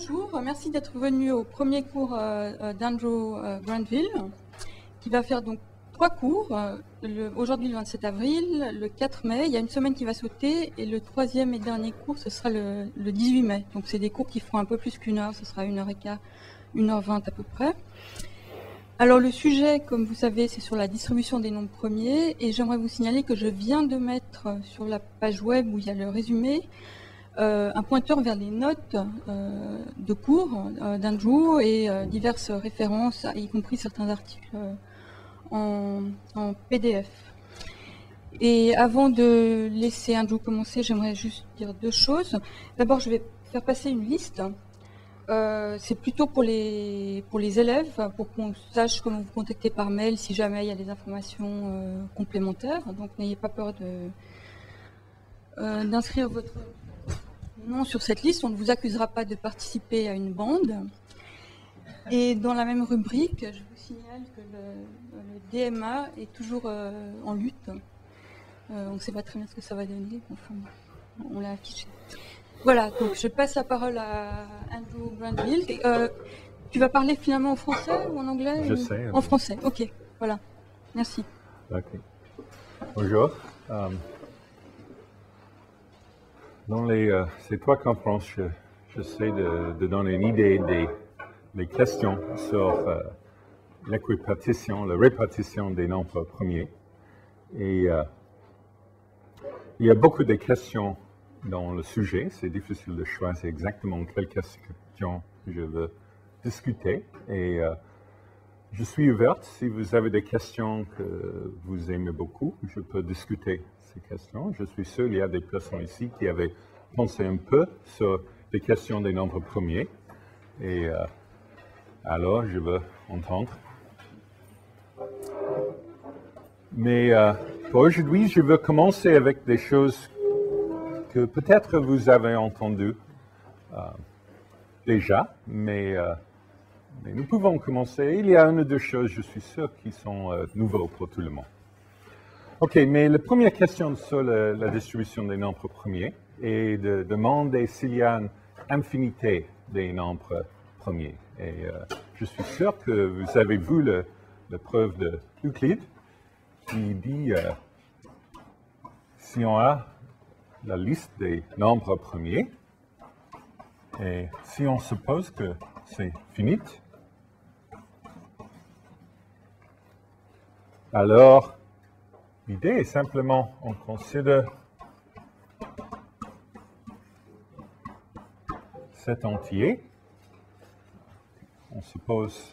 Bonjour, merci d'être venu au premier cours d'Andrew Granville, qui va faire donc 3 cours, aujourd'hui le 27 avril, le 4 mai, il y a une semaine qui va sauter, et le troisième et dernier cours, ce sera le 18 mai. Donc c'est des cours qui feront un peu plus qu'une heure, ce sera 1h15, 1h20 à peu près. Alors le sujet, comme vous savez, c'est sur la distribution des nombres premiers, et j'aimerais vous signaler que je viens de mettre sur la page web où il y a le résumé, un pointeur vers les notes de cours d'Andrew et diverses références, y compris certains articles en PDF. Et avant de laisser Andrew commencer, j'aimerais juste dire 2 choses. D'abord, je vais faire passer une liste. C'est plutôt pour les élèves, pour qu'on sache comment vous contacter par mail si jamais il y a des informations complémentaires. Donc n'ayez pas peur d'inscrire votre nom sur cette liste. On ne vous accusera pas de participer à une bande. Et dans la même rubrique, je vous signale que le DMA est toujours en lutte. On ne sait pas très bien ce que ça va donner, enfin, on l'a affiché. Voilà, donc je passe la parole à Andrew Granville. Tu vas parler finalement en français ou en anglais? Je sais. En français, ok, voilà. Merci. Ok. Bonjour. Dans ces 3 conférences, j'essaie de donner une idée des questions sur l'équipartition, la répartition des nombres premiers. Et il y a beaucoup de questions dans le sujet. C'est difficile de choisir exactement quelles questions je veux discuter. Et je suis ouverte. Si vous avez des questions que vous aimez beaucoup, je peux discuter ces questions. Je suis sûr qu'il y a des personnes ici qui avaient pensé un peu sur les questions des nombres premiers. Et alors, je veux entendre. Mais pour aujourd'hui, je veux commencer avec des choses que peut-être vous avez entendues déjà, mais nous pouvons commencer. Il y a 1 ou 2 choses, je suis sûr, qui sont nouvelles pour tout le monde. OK, mais la première question sur la distribution des nombres premiers est de demander s'il y a une infinité des nombres premiers. Et je suis sûr que vous avez vu la preuve d'Euclide qui dit si on a la liste des nombres premiers et si on suppose que c'est fini, alors l'idée est simplement on considère cet entier, on suppose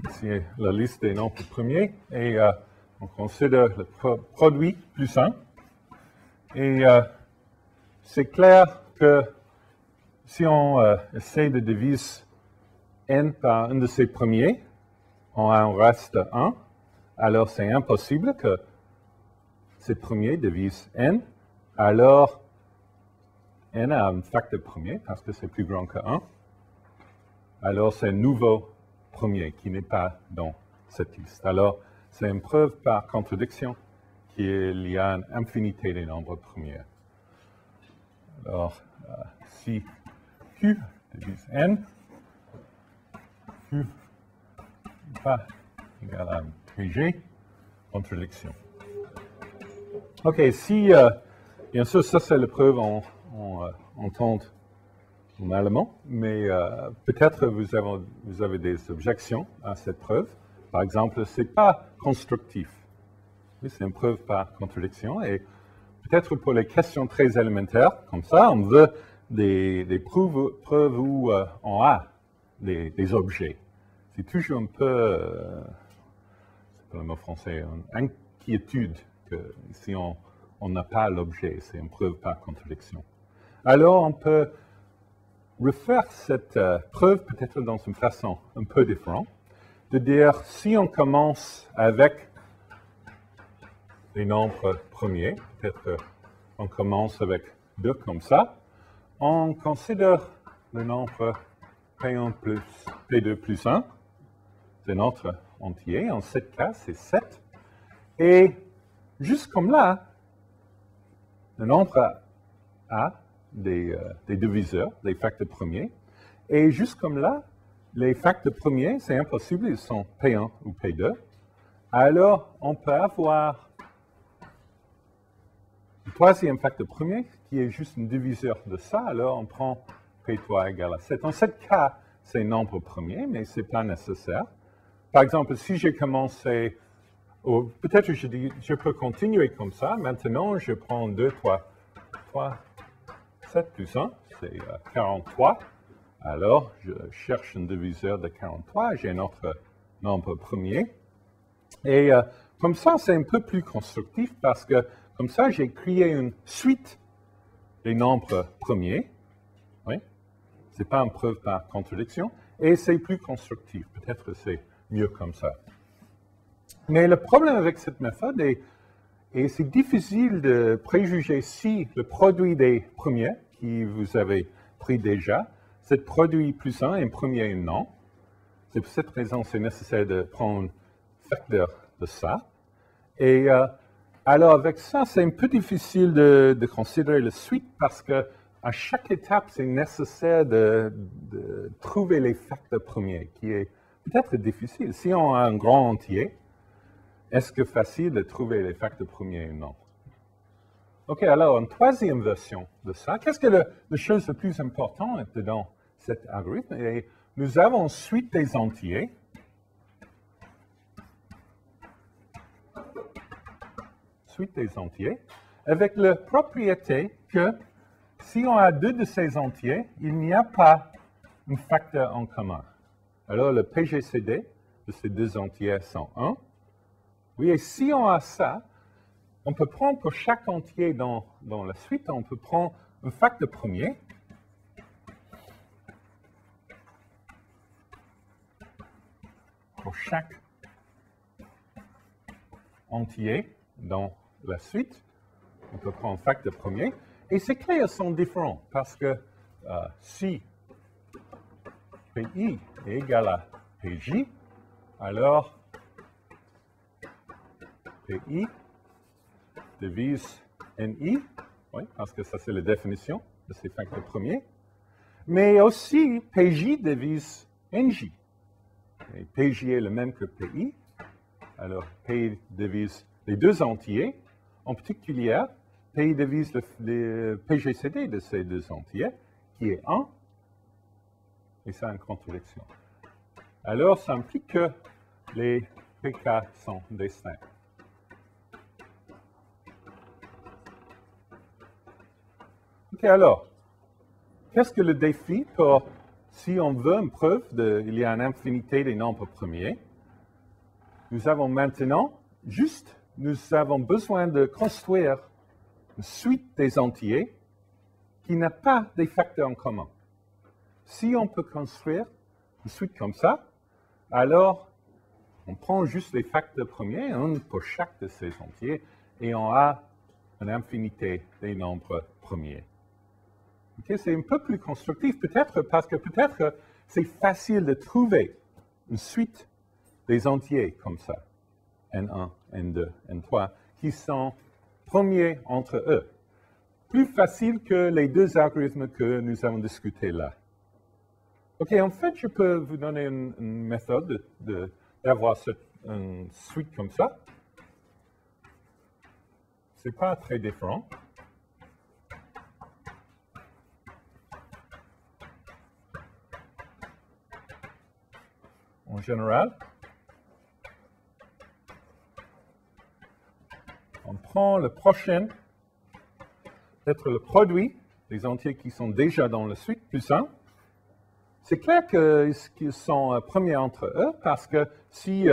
ici la liste des nombres premiers et on considère le produit plus 1. Et c'est clair que si on essaie de diviser n par un de ces premiers, on en reste 1. Alors c'est impossible que ces premiers divisent n. Alors n a un facteur premier parce que c'est plus grand que 1. Alors c'est un nouveau premier qui n'est pas dans cette liste. Alors c'est une preuve par contradiction qu'il y a une infinité des nombres premiers. Alors si Q divise N, Q n'est pas égal à PG, contradiction. OK, si, bien sûr, ça c'est la preuve en tente en allemand, mais peut-être vous avez des objections à cette preuve. Par exemple, ce n'est pas constructif. C'est une preuve par contradiction. Et peut-être pour les questions très élémentaires, comme ça, on veut des preuves où on a des objets. C'est toujours un peu, c'est pas le mot français, une inquiétude que si on n'a pas l'objet, c'est une preuve par contradiction. Alors, on peut refaire cette preuve peut-être dans une façon un peu différente, de dire si on commence avec les nombres premiers, peut-être on commence avec 2 comme ça, on considère le nombre P1 plus P2 plus 1. C'est notre entier. En ce cas, c'est 7. Et juste comme là, le nombre a des diviseurs, des facteurs premiers. Et juste comme là, les facteurs premiers, c'est impossible, ils sont P1 ou P2. Alors, on peut avoir le troisième facteur premier, qui est juste un diviseur de ça. Alors, on prend P3 égale à 7. En ce cas, c'est nombre premier, mais ce n'est pas nécessaire. Par exemple, si j'ai commencé, peut-être je peux continuer comme ça. Maintenant, je prends 2, 3, 7 plus 1, c'est 43. Alors, je cherche un diviseur de 43, j'ai notre nombre premier. Et comme ça, c'est un peu plus constructif parce que comme ça, j'ai créé une suite des nombres premiers. Oui, ce n'est pas une preuve par contradiction. Et c'est plus constructif. Peut-être que c'est mieux comme ça. Mais le problème avec cette méthode, et c'est difficile de préjuger si le produit des premiers, qui vous avez pris déjà, ce produit plus 1 est un premier ou non. C'est pour cette raison que c'est nécessaire de prendre un facteur de ça. Et alors avec ça, c'est un peu difficile de considérer la suite parce que à chaque étape, c'est nécessaire de trouver les facteurs premiers, qui est peut-être difficile. Si on a un grand entier, est-ce que facile de trouver les facteurs premiers ou non? OK, alors une troisième version de ça. Qu'est-ce que la chose la plus importante dans cet algorithme? Et nous avons une suite des entiers. Suite des entiers, avec la propriété que si on a deux de ces entiers, il n'y a pas un facteur en commun. Alors le PGCD de ces deux entiers sont 1. Oui, et si on a ça, on peut prendre pour chaque entier dans la suite, on peut prendre un facteur premier. Pour chaque entier dans la suite, on peut prendre un facteur premier. Et ces clés sont différentes parce que si PI est égal à PJ, alors PI divise NI, oui, parce que ça c'est la définition de ces facteurs premiers, mais aussi PJ divise NJ. Et PJ est le même que PI, alors P divise les deux entiers, en particulier P divise le PGCD de ces deux entiers, qui est 1, et ça une contradiction. Alors, ça implique que les PK sont distincts. OK, alors, qu'est-ce que le défi pour, si on veut une preuve il y a une infinité des nombres premiers, nous avons maintenant nous avons besoin de construire une suite des entiers qui n'a pas des facteurs en commun. Si on peut construire une suite comme ça, alors on prend juste les facteurs premiers, un pour chaque de ces entiers, et on a une infinité des nombres premiers. Okay, c'est un peu plus constructif, peut-être parce que peut-être c'est facile de trouver une suite des entiers comme ça, N1, N2, N3, qui sont premiers entre eux. Plus facile que les deux algorithmes que nous avons discutés là. OK, en fait, je peux vous donner une méthode d'avoir une suite comme ça. Ce n'est pas très différent. En général, on prend le prochain, peut-être le produit des entiers qui sont déjà dans la suite, plus 1. C'est clair qu'ils sont premiers entre eux, parce que si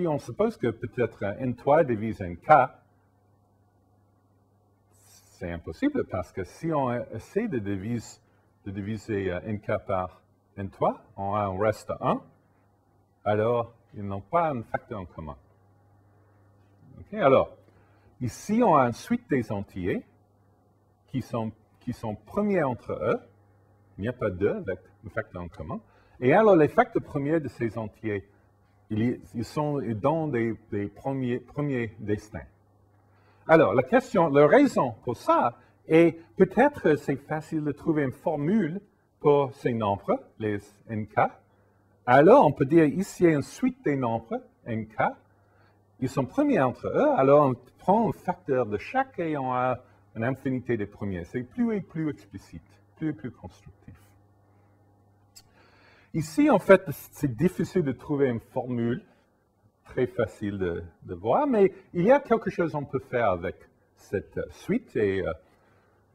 on suppose que peut-être N3 divise NK, c'est impossible, parce que si on essaie de diviser NK par N3, on a un reste 1, alors ils n'ont pas un facteur en commun. Okay? Alors, ici, on a une suite des entiers qui sont qui sont premiers entre eux. Il n'y a pas 2 avec le facteur en commun. Et alors, les facteurs premiers de ces entiers, ils sont dans des premiers destins. Alors, la raison pour ça est peut-être c'est facile de trouver une formule pour ces nombres, les nk. Alors, on peut dire ici une suite des nombres nk. Ils sont premiers entre eux, alors on prend un facteur de chaque et on a une infinité des premiers. C'est plus et plus explicite, plus et plus constructif. Ici, en fait, c'est difficile de trouver une formule très facile de voir, mais il y a quelque chose qu'on peut faire avec cette suite et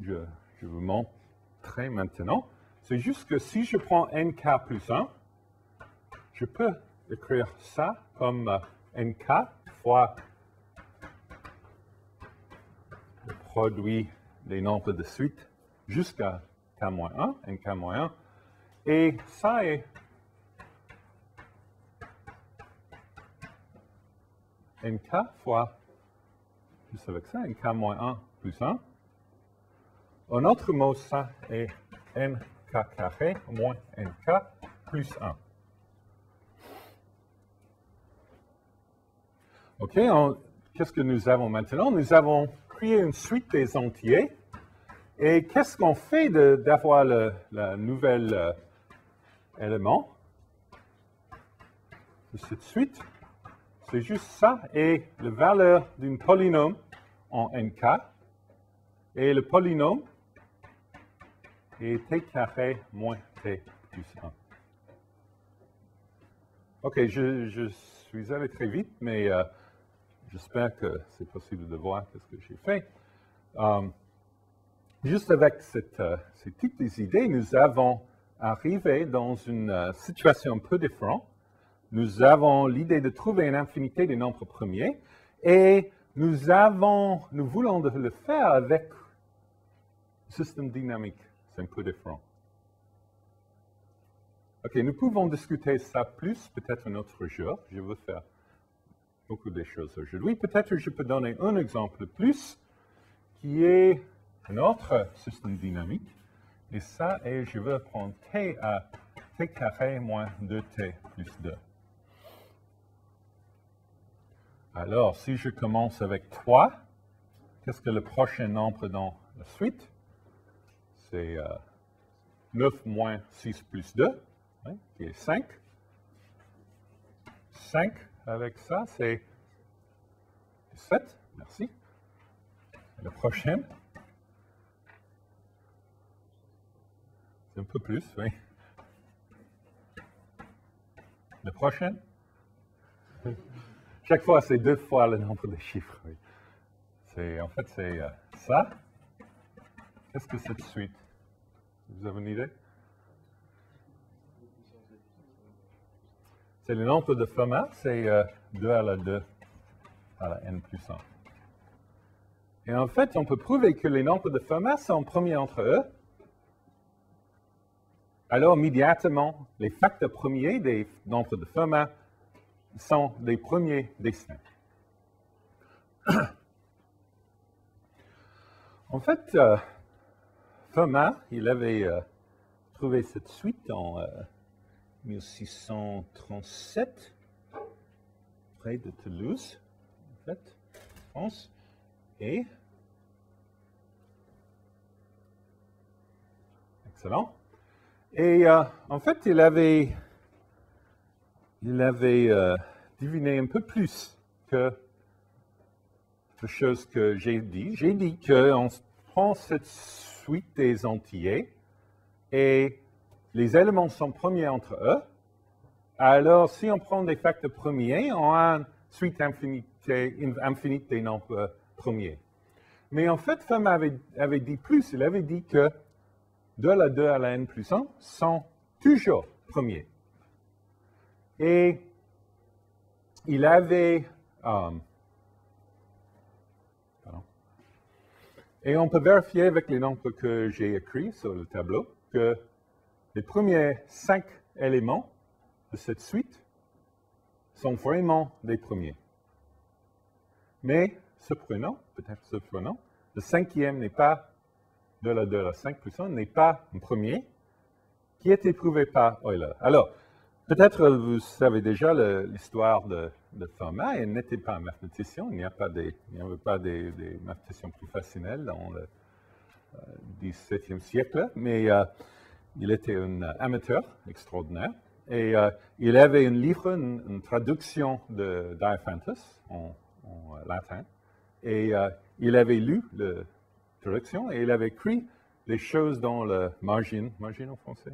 je vous montrerai maintenant. C'est juste que si je prends nk plus 1, je peux écrire ça comme nk fois le produit des nombres de suite jusqu'à k-1, nk-1, et ça est nk fois, juste avec ça, nk-1 plus 1. En autre mot, ça est nk carré moins nk plus 1. OK, qu'est-ce que nous avons maintenant? Nous avons créé une suite des entiers. Et qu'est-ce qu'on fait d'avoir le nouvel élément de cette suite? C'est juste ça et la valeur d'une polynôme en nk. Et le polynôme est t carré moins t plus 1. OK, je suis allé très vite, mais j'espère que c'est possible de voir ce que j'ai fait. Juste avec ce type d'idées, nous avons arrivé dans une situation un peu différente. Nous avons l'idée de trouver une infinité des nombres premiers et nous voulons le faire avec un système dynamique. C'est un peu différent. OK, nous pouvons discuter ça plus, peut-être un autre jour. Je veux faire beaucoup de choses aujourd'hui. Peut-être je peux donner un exemple plus qui est un autre système dynamique. Et ça est, je veux prendre t à t carré moins 2t plus 2. Alors, si je commence avec 3, qu'est-ce que le prochain nombre dans la suite? C'est 9 moins 6 plus 2, hein, qui est 5. 5 avec ça, c'est 7. Merci. Le prochain, c'est un peu plus, oui. Le prochain, chaque fois, c'est 2 fois le nombre de chiffres. Oui. En fait, c'est ça. Qu'est-ce que cette suite? Vous avez une idée? C'est le nombre de Fermat, c'est 2 à la 2 à la n plus 1. Et en fait, on peut prouver que les nombres de Fermat sont premiers entre eux. Alors, immédiatement, les facteurs premiers des nombres de Fermat sont des premiers destins. En fait, Fermat, il avait trouvé cette suite en 1637, près de Toulouse, en fait, France, et excellent. Et en fait, il avait deviné un peu plus que la chose que j'ai dit. J'ai dit qu'on prend cette suite des entiers et les éléments sont premiers entre eux. Alors, si on prend des facteurs premiers, on a une suite infinie des nombres premiers. Mais en fait, Fermat avait dit plus. Il avait dit que 2 à la 2 à la n plus 1 sont toujours premiers. Et il avait... et on peut vérifier avec les nombres que j'ai écrits sur le tableau que les premiers 5 éléments de cette suite sont vraiment des premiers. Mais surprenant, peut-être surprenant, le 5e n'est pas 2 à la 2 à la 5 plus 1 n'est pas un premier qui est prouvé par Euler. Alors, peut-être vous savez déjà l'histoire de Fermat. Il n'était pas un mathématicien. Il n'y avait pas des mathématiciens professionnels dans le XVIIe siècle, mais il était un amateur extraordinaire. Et il avait un livre, une traduction d'Diophantus en latin. Et il avait lu la traduction et il avait écrit les choses dans le margine en français,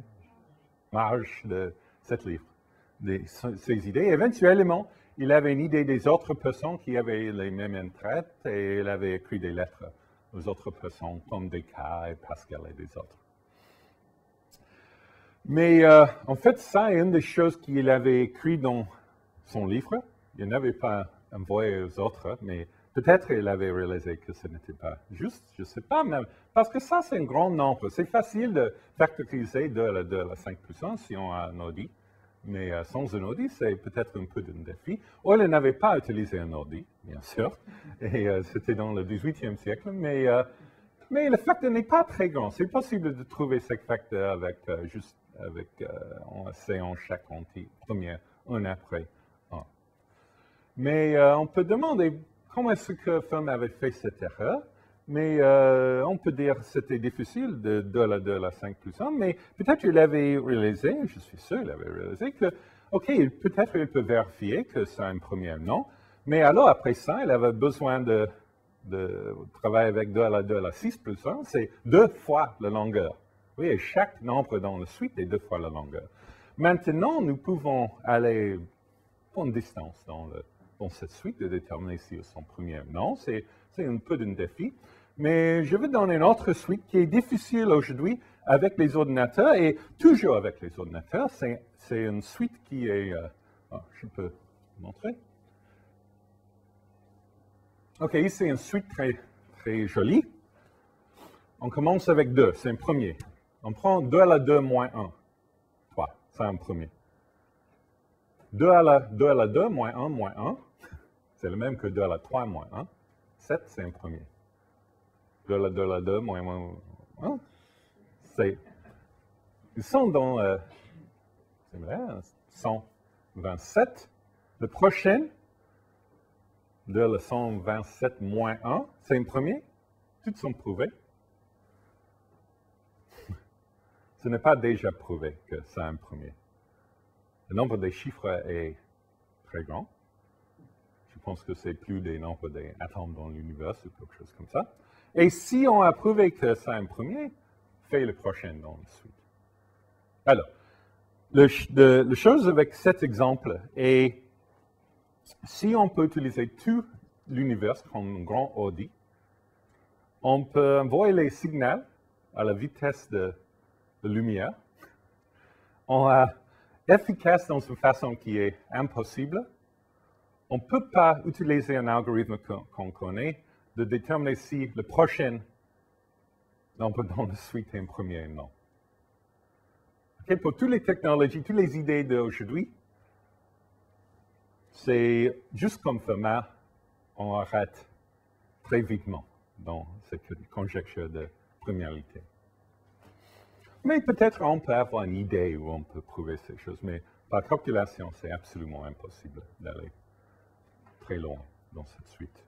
marge de cet livre, ses idées. Éventuellement, il avait une idée des autres personnes qui avaient les mêmes intérêts et il avait écrit des lettres aux autres personnes, comme Descartes et Pascal et des autres. Mais en fait, ça est une des choses qu'il avait écrit dans son livre. Il n'avait pas envoyé aux autres, mais peut-être il avait réalisé que ce n'était pas juste, je ne sais pas même, parce que ça, c'est un grand nombre. C'est facile de factoriser 2 à la 2 à la 5 plus 1 si on a un ordi, mais sans un ordi, c'est peut-être un peu d'un défi. Euler n'avait pas utilisé un ordi, bien sûr, et c'était dans le XVIIIe siècle, mais le facteur n'est pas très grand. C'est possible de trouver ce facteur en essayant chaque entier première, un après un. Mais on peut demander comment est-ce que Fermat avait fait cette erreur, mais on peut dire que c'était difficile de 2 à la 2 à la 5 plus 1, mais peut-être il avait réalisé, je suis sûr il avait réalisé que, OK, peut-être il peut vérifier que c'est un premier nom, mais alors après ça, il avait besoin de travailler avec 2 à la 2 à la 6 plus 1, c'est 2 fois la longueur. Oui, et chaque nombre dans la suite est 2 fois la longueur. Maintenant, nous pouvons aller pour une distance dans cette suite de déterminer si c'est son premier nom. C'est un peu d'un défi. Mais je vais donner une autre suite qui est difficile aujourd'hui avec les ordinateurs et toujours avec les ordinateurs. C'est une suite qui est... je peux montrer. OK, ici, une suite très, très jolie. On commence avec 2, c'est un premier. On prend 2 à la 2 moins 1. 3, c'est un premier. 2 à la 2 moins 1, c'est le même que 2 à la 3 moins 1. 7, c'est un premier. 2 à la 2 moins 1. Ils sont dans... c'est vrai, 127. Le prochain, 2 à la 127 moins 1, c'est un premier. Toutes sont prouvées. Ce n'est pas déjà prouvé que c'est un premier. Le nombre des chiffres est très grand. Je pense que c'est plus des nombres d'atomes dans l'univers ou quelque chose comme ça. Et si on a prouvé que c'est un premier, fais le prochain dans la suite. Alors, la chose avec cet exemple est, si on peut utiliser tout l'univers comme un grand ordi, on peut envoyer les signaux à la vitesse de lumière. On est efficace dans une façon qui est impossible. On ne peut pas utiliser un algorithme qu'on connaît de déterminer si le prochain nombre dans la suite est un premier nom. Okay, pour toutes les technologies, toutes les idées d'aujourd'hui, c'est juste comme Fermat, on arrête très vitement dans cette conjecture de premiérité. Mais peut-être on peut avoir une idée où on peut prouver ces choses, mais par calculation, c'est absolument impossible d'aller très loin dans cette suite.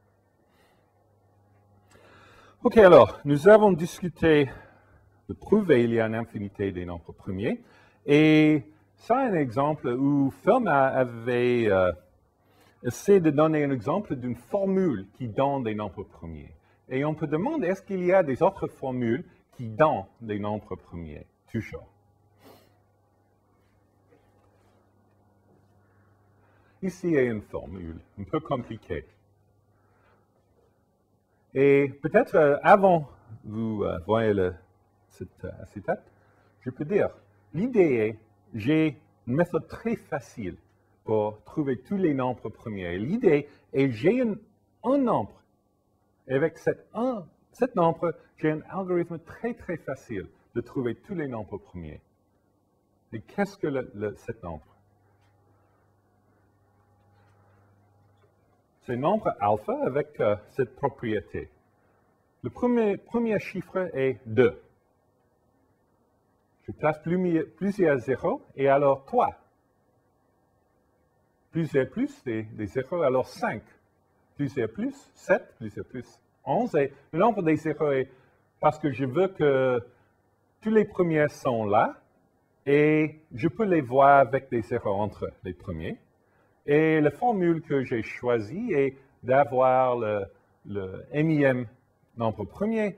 OK, alors, nous avons discuté de prouver qu'il y a une infinité des nombres premiers, et ça un exemple où Fermat avait essayé de donner un exemple d'une formule qui donne des nombres premiers. Et on peut demander, est-ce qu'il y a des autres formules qui donnent des nombres premiers, toujours? Ici il y a une formule un peu compliquée. Et peut-être avant vous voyez cette acétate, je peux dire, l'idée est, j'ai une méthode très facile pour trouver tous les nombres premiers. L'idée est, j'ai un nombre. Et avec cet nombre, j'ai un algorithme très, très facile de trouver tous les nombres premiers. Et qu'est-ce que cet nombre? C'est un nombre alpha avec cette propriété. Le premier chiffre est 2. Je place plusieurs zéros, et alors 3. Plusieurs plus, des zéros, alors 5. Plusieurs plus, 7. Plusieurs plus, 11. Et le nombre des zéros est parce que je veux que tous les premiers sont là, et je peux les voir avec des zéros entre les premiers. Et la formule que j'ai choisie est d'avoir le millième nombre premier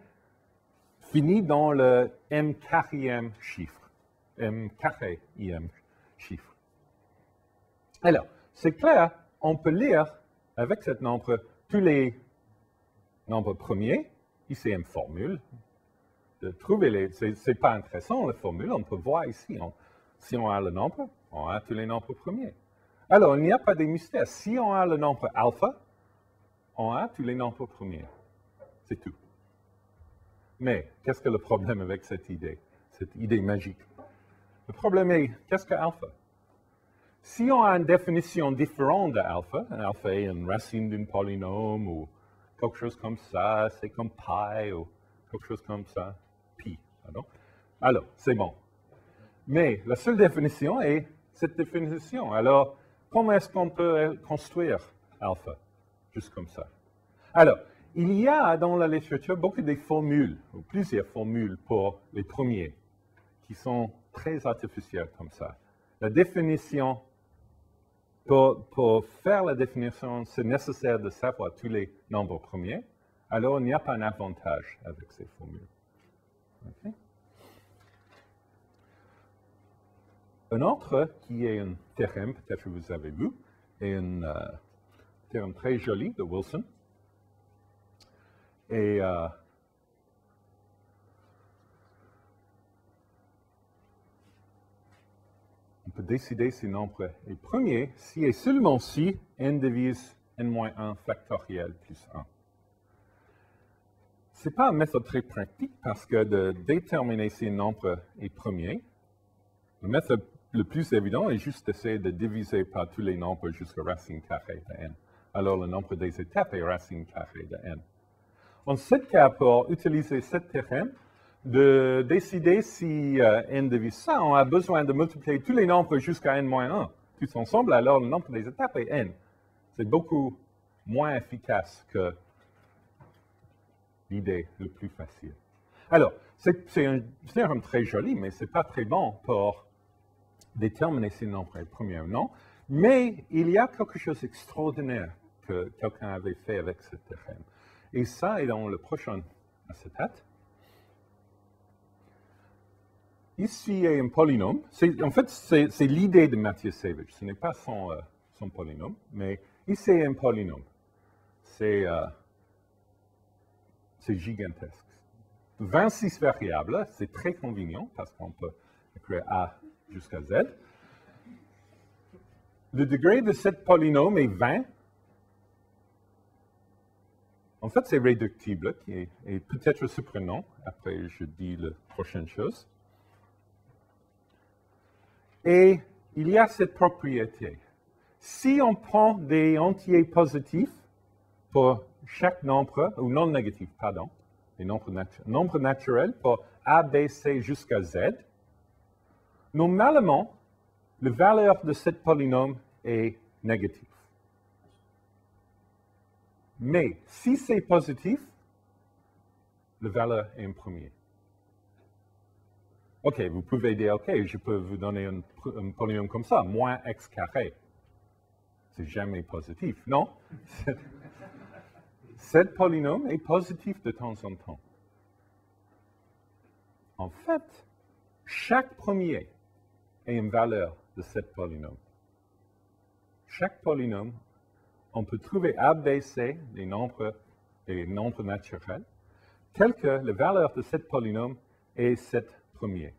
fini dans le m quatrième chiffre. M quatrième chiffre. Alors, c'est clair, on peut lire avec ce nombre tous les nombres premiers. Ici, une formule. De trouver les. C'est pas intéressant, la formule. On peut voir ici. Si on a le nombre, on a tous les nombres premiers. Alors, il n'y a pas de mystère. Si on a le nombre alpha, on a tous les nombres premiers. C'est tout. Mais, qu'est-ce que le problème avec cette idée magique? Le problème est, qu'est-ce que alpha? Si on a une définition différente de alpha est une racine d'un polynôme ou quelque chose comme ça, c'est comme pi ou quelque chose comme ça, pi, pardon. Alors, c'est bon. Mais la seule définition est cette définition. Alors, comment est-ce qu'on peut construire alpha? Juste comme ça. Alors, il y a dans la littérature beaucoup de formules, ou plusieurs formules pour les premiers, qui sont très artificielles comme ça. La définition, pour faire la définition, c'est nécessaire de savoir tous les nombres premiers. Alors, il n'y a pas un avantage avec ces formules. Okay. Un autre, qui est un théorème, peut-être que vous avez vu, est un théorème très joli de Wilson. Et on peut décider si le nombre est premier si et seulement si n divise n-1 factoriel plus 1. Ce n'est pas une méthode très pratique parce que de déterminer si un nombre est premier, la méthode le plus évident est juste d'essayer de diviser par tous les nombres jusqu'à racine carrée de n. Alors le nombre des étapes est racine carrée de n. En ce cas, pour utiliser ce théorème, de décider si n divise ça, on a besoin de multiplier tous les nombres jusqu'à n-1 tous ensemble, alors le nombre des étapes est n. C'est beaucoup moins efficace que l'idée le plus facile. Alors, c'est un théorème très joli, mais ce n'est pas très bon pour déterminer si le nombre est premier ou non. Mais il y a quelque chose d'extraordinaire que quelqu'un avait fait avec ce théorème. Et ça est dans le prochain acétate. Ici est un polynôme. En fait, c'est l'idée de Mathieu Savage. Ce n'est pas son polynôme, mais ici est un polynôme. C'est gigantesque. 26 variables, c'est très convenient parce qu'on peut écrire A jusqu'à Z. Le degré de ce polynôme est 20. En fait, c'est réductible, qui est peut-être surprenant. Après, je dis la prochaine chose. Et il y a cette propriété. Si on prend des entiers positifs pour chaque nombre, ou non négatif, pardon, les nombres naturels pour A, B, C jusqu'à Z, normalement, la valeur de ce polynôme est négative. Mais si c'est positif, la valeur est en premier. OK, vous pouvez dire, OK, je peux vous donner un polynôme comme ça, moins x carré. C'est jamais positif, non? Ce polynôme est positif de temps en temps. En fait, chaque premier est une valeur de ce polynôme. Chaque polynôme, on peut trouver A, B, C, les nombres naturels, tels que la valeur de ce polynôme est 7 premier.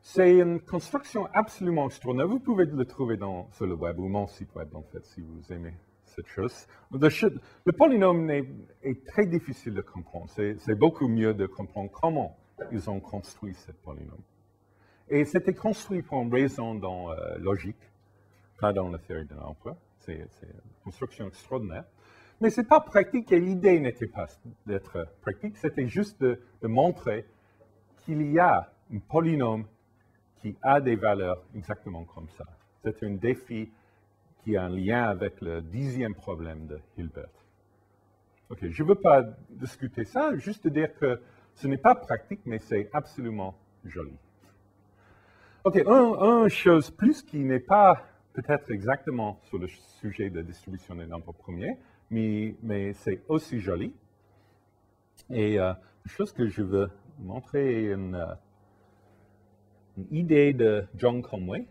C'est une construction absolument extraordinaire. Vous pouvez le trouver sur le web ou mon site web, en fait, si vous aimez cette chose. Le polynôme est très difficile de comprendre. C'est beaucoup mieux de comprendre comment ils ont construit ce polynôme. Et c'était construit pour une raison logique, pas dans la théorie de nombres. C'est une construction extraordinaire. Mais ce n'est pas pratique et l'idée n'était pas d'être pratique, c'était juste de montrer qu'il y a un polynôme qui a des valeurs exactement comme ça. C'est un défi qui a un lien avec le 10e problème de Hilbert. Ok, je ne veux pas discuter ça, juste dire que ce n'est pas pratique, mais c'est absolument joli. Ok, une chose plus qui n'est pas peut-être exactement sur le sujet de distribution des nombres premiers, mais c'est aussi joli. Et une chose que je veux montrer est une idée de John Conway.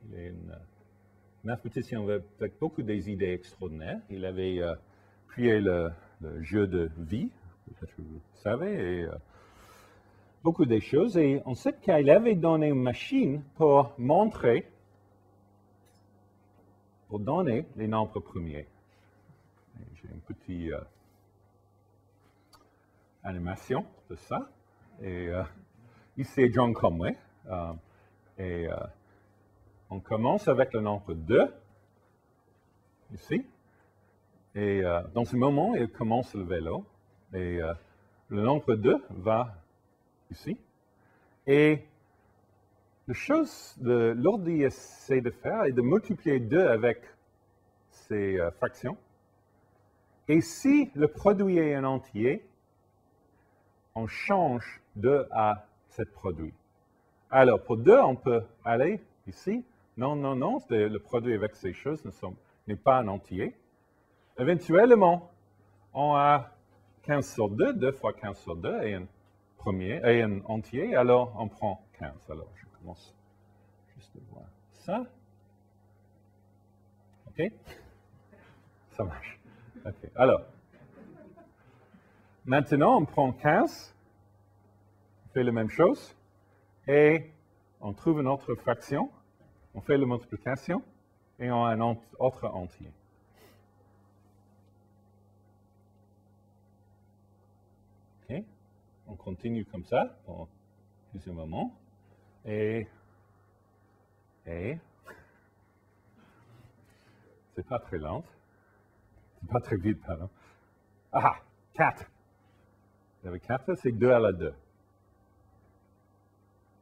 Il est un mathématicien avec beaucoup des idées extraordinaires. Il avait créé le jeu de vie, peut-être que vous savez, et beaucoup de choses. Et on sait qu'il avait donné une machine pour donner les nombres premiers. J'ai une petite animation de ça. Et ici, c'est John Conway. On commence avec le nombre 2, ici. Et dans ce moment, il commence le vélo. Et le nombre 2 va ici. Et la chose que l'ordi essaie de faire est de multiplier 2 avec ces fractions. Et si le produit est un entier, on change 2 à ce produit. Alors, pour 2, on peut aller ici. Non, non, non, le produit avec ces choses n'est pas un entier. Éventuellement, on a 15 sur 2, 2 fois 15 sur 2 et un entier, alors on prend 15. Alors, je commence juste à voir ça. OK? Ça marche. OK. Alors, maintenant, on prend 15, on fait la même chose, et on trouve une autre fraction, on fait la multiplication, et on a un autre entier. OK? On continue comme ça pour plusieurs moments, et c'est pas très lent, c'est pas très vite, pardon. Ah, 4. Vous avez 4, c'est 2 à la 2.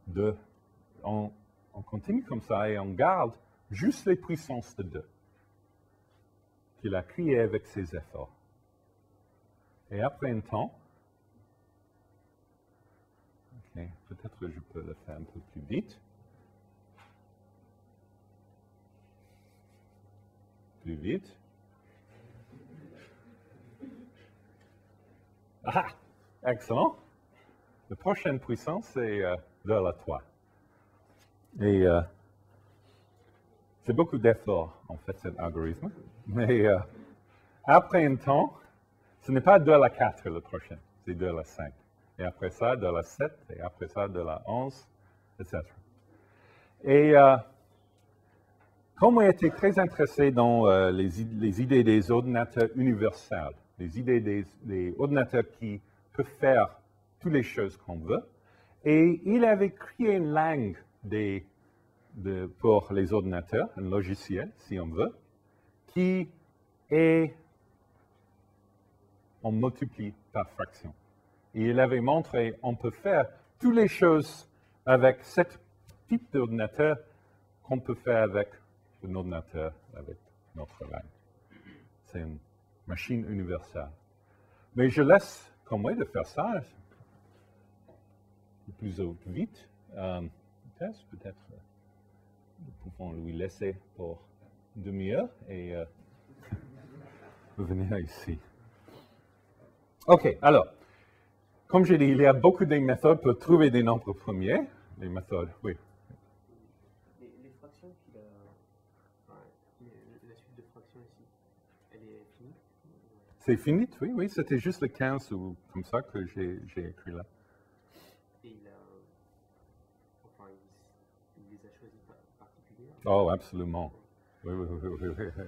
2. On continue comme ça et on garde juste les puissances de 2 qu'il a créées avec ses efforts. Et après un temps, okay, peut-être que je peux le faire un peu plus vite. Plus vite. Ah! Excellent. La prochaine puissance, c'est 2 à la 3. Et c'est beaucoup d'efforts, en fait, cet algorithme. Mais après un temps, ce n'est pas 2 à la 4 le prochain, c'est 2 à la 5. Et après ça, 2 à la 7, et après ça, 2 à la 11, etc. Et comme on était très intéressé dans les idées des ordinateurs universels, les idées des ordinateurs qui peuvent faire toutes les choses qu'on veut, et il avait créé une langue pour les ordinateurs, un logiciel, si on veut, qui est, on multiplie par fraction. Et il avait montré qu'on peut faire toutes les choses avec ce type d'ordinateur qu'on peut faire avec un ordinateur, avec notre langue. C'est une machine universelle. Mais je laisse Conway de faire ça plus vite. Peut-être nous pouvons lui laisser pour une demi-heure et venir ici. OK, alors, comme j'ai dit, il y a beaucoup de méthodes pour trouver des nombres premiers. Les méthodes, oui. Les fractions qu'il a, la suite de fractions ici, elle est finie? C'est fini, oui, oui. C'était juste le 15 ou comme ça que j'ai écrit là. Et il les a choisis particulièrement? Oh, absolument. Oui, oui, oui, oui, oui.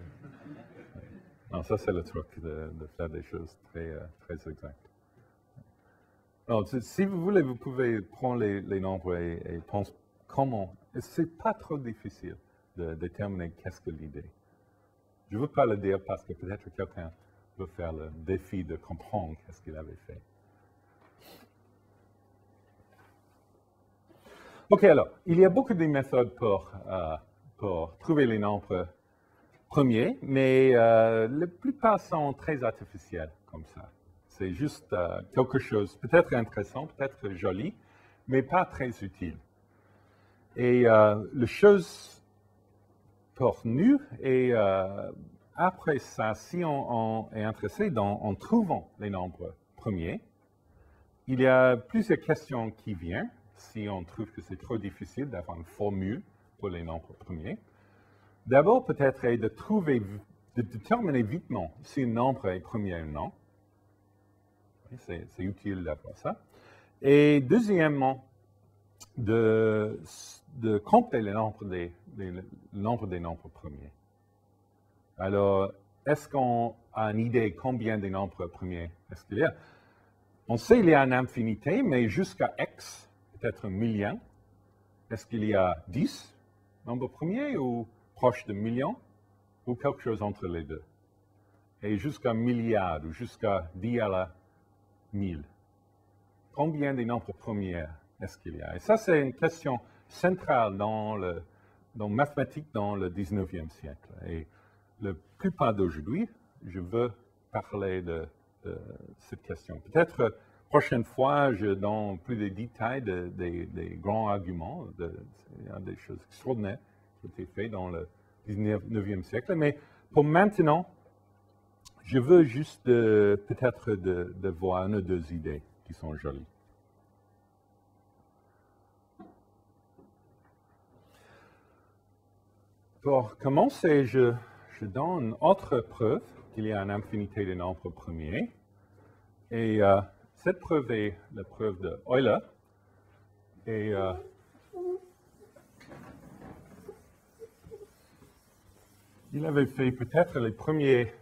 Non, ça c'est le truc de faire des choses très, très exactes. Non, si vous voulez, vous pouvez prendre les nombres et penser comment. C'est pas trop difficile de déterminer qu'est-ce que l'idée. Je ne veux pas le dire parce que peut-être quelqu'un veut faire le défi de comprendre ce qu'il avait fait. OK, alors, il y a beaucoup de méthodes pour trouver les nombres premiers, mais la plupart sont très artificielles comme ça. C'est juste quelque chose, peut-être intéressant, peut-être joli, mais pas très utile. Et la chose pour nous, et après ça, si on est intéressé en trouvant les nombres premiers, il y a plusieurs questions qui viennent, si on trouve que c'est trop difficile d'avoir une formule pour les nombres premiers. D'abord, peut-être, est de déterminer vitement si un nombre est premier ou non. C'est utile d'avoir ça. Et deuxièmement, de compter le nombre des nombres premiers. Alors, est-ce qu'on a une idée combien de nombres premiers est-ce qu'il y a? On sait qu'il y a une infinité, mais jusqu'à x, peut-être un million. Est-ce qu'il y a 10 nombres premiers ou proche de millions ou quelque chose entre les deux? Et jusqu'à milliard ou jusqu'à 10 à la 1000. Combien de nombres premiers est-ce qu'il y a? Et ça, c'est une question centrale dans mathématiques dans le 19e siècle. Et la plupart d'aujourd'hui, je veux parler de cette question. Peut-être prochaine fois, je donne plus de détails des grands arguments, des choses extraordinaires qui ont été faites dans le 19e siècle. Mais pour maintenant, je veux juste peut-être de voir une ou deux idées qui sont jolies. Pour commencer, je donne une autre preuve qu'il y a une infinité de nombres premiers. Et cette preuve est la preuve de Euler. Et il avait fait peut-être les premiers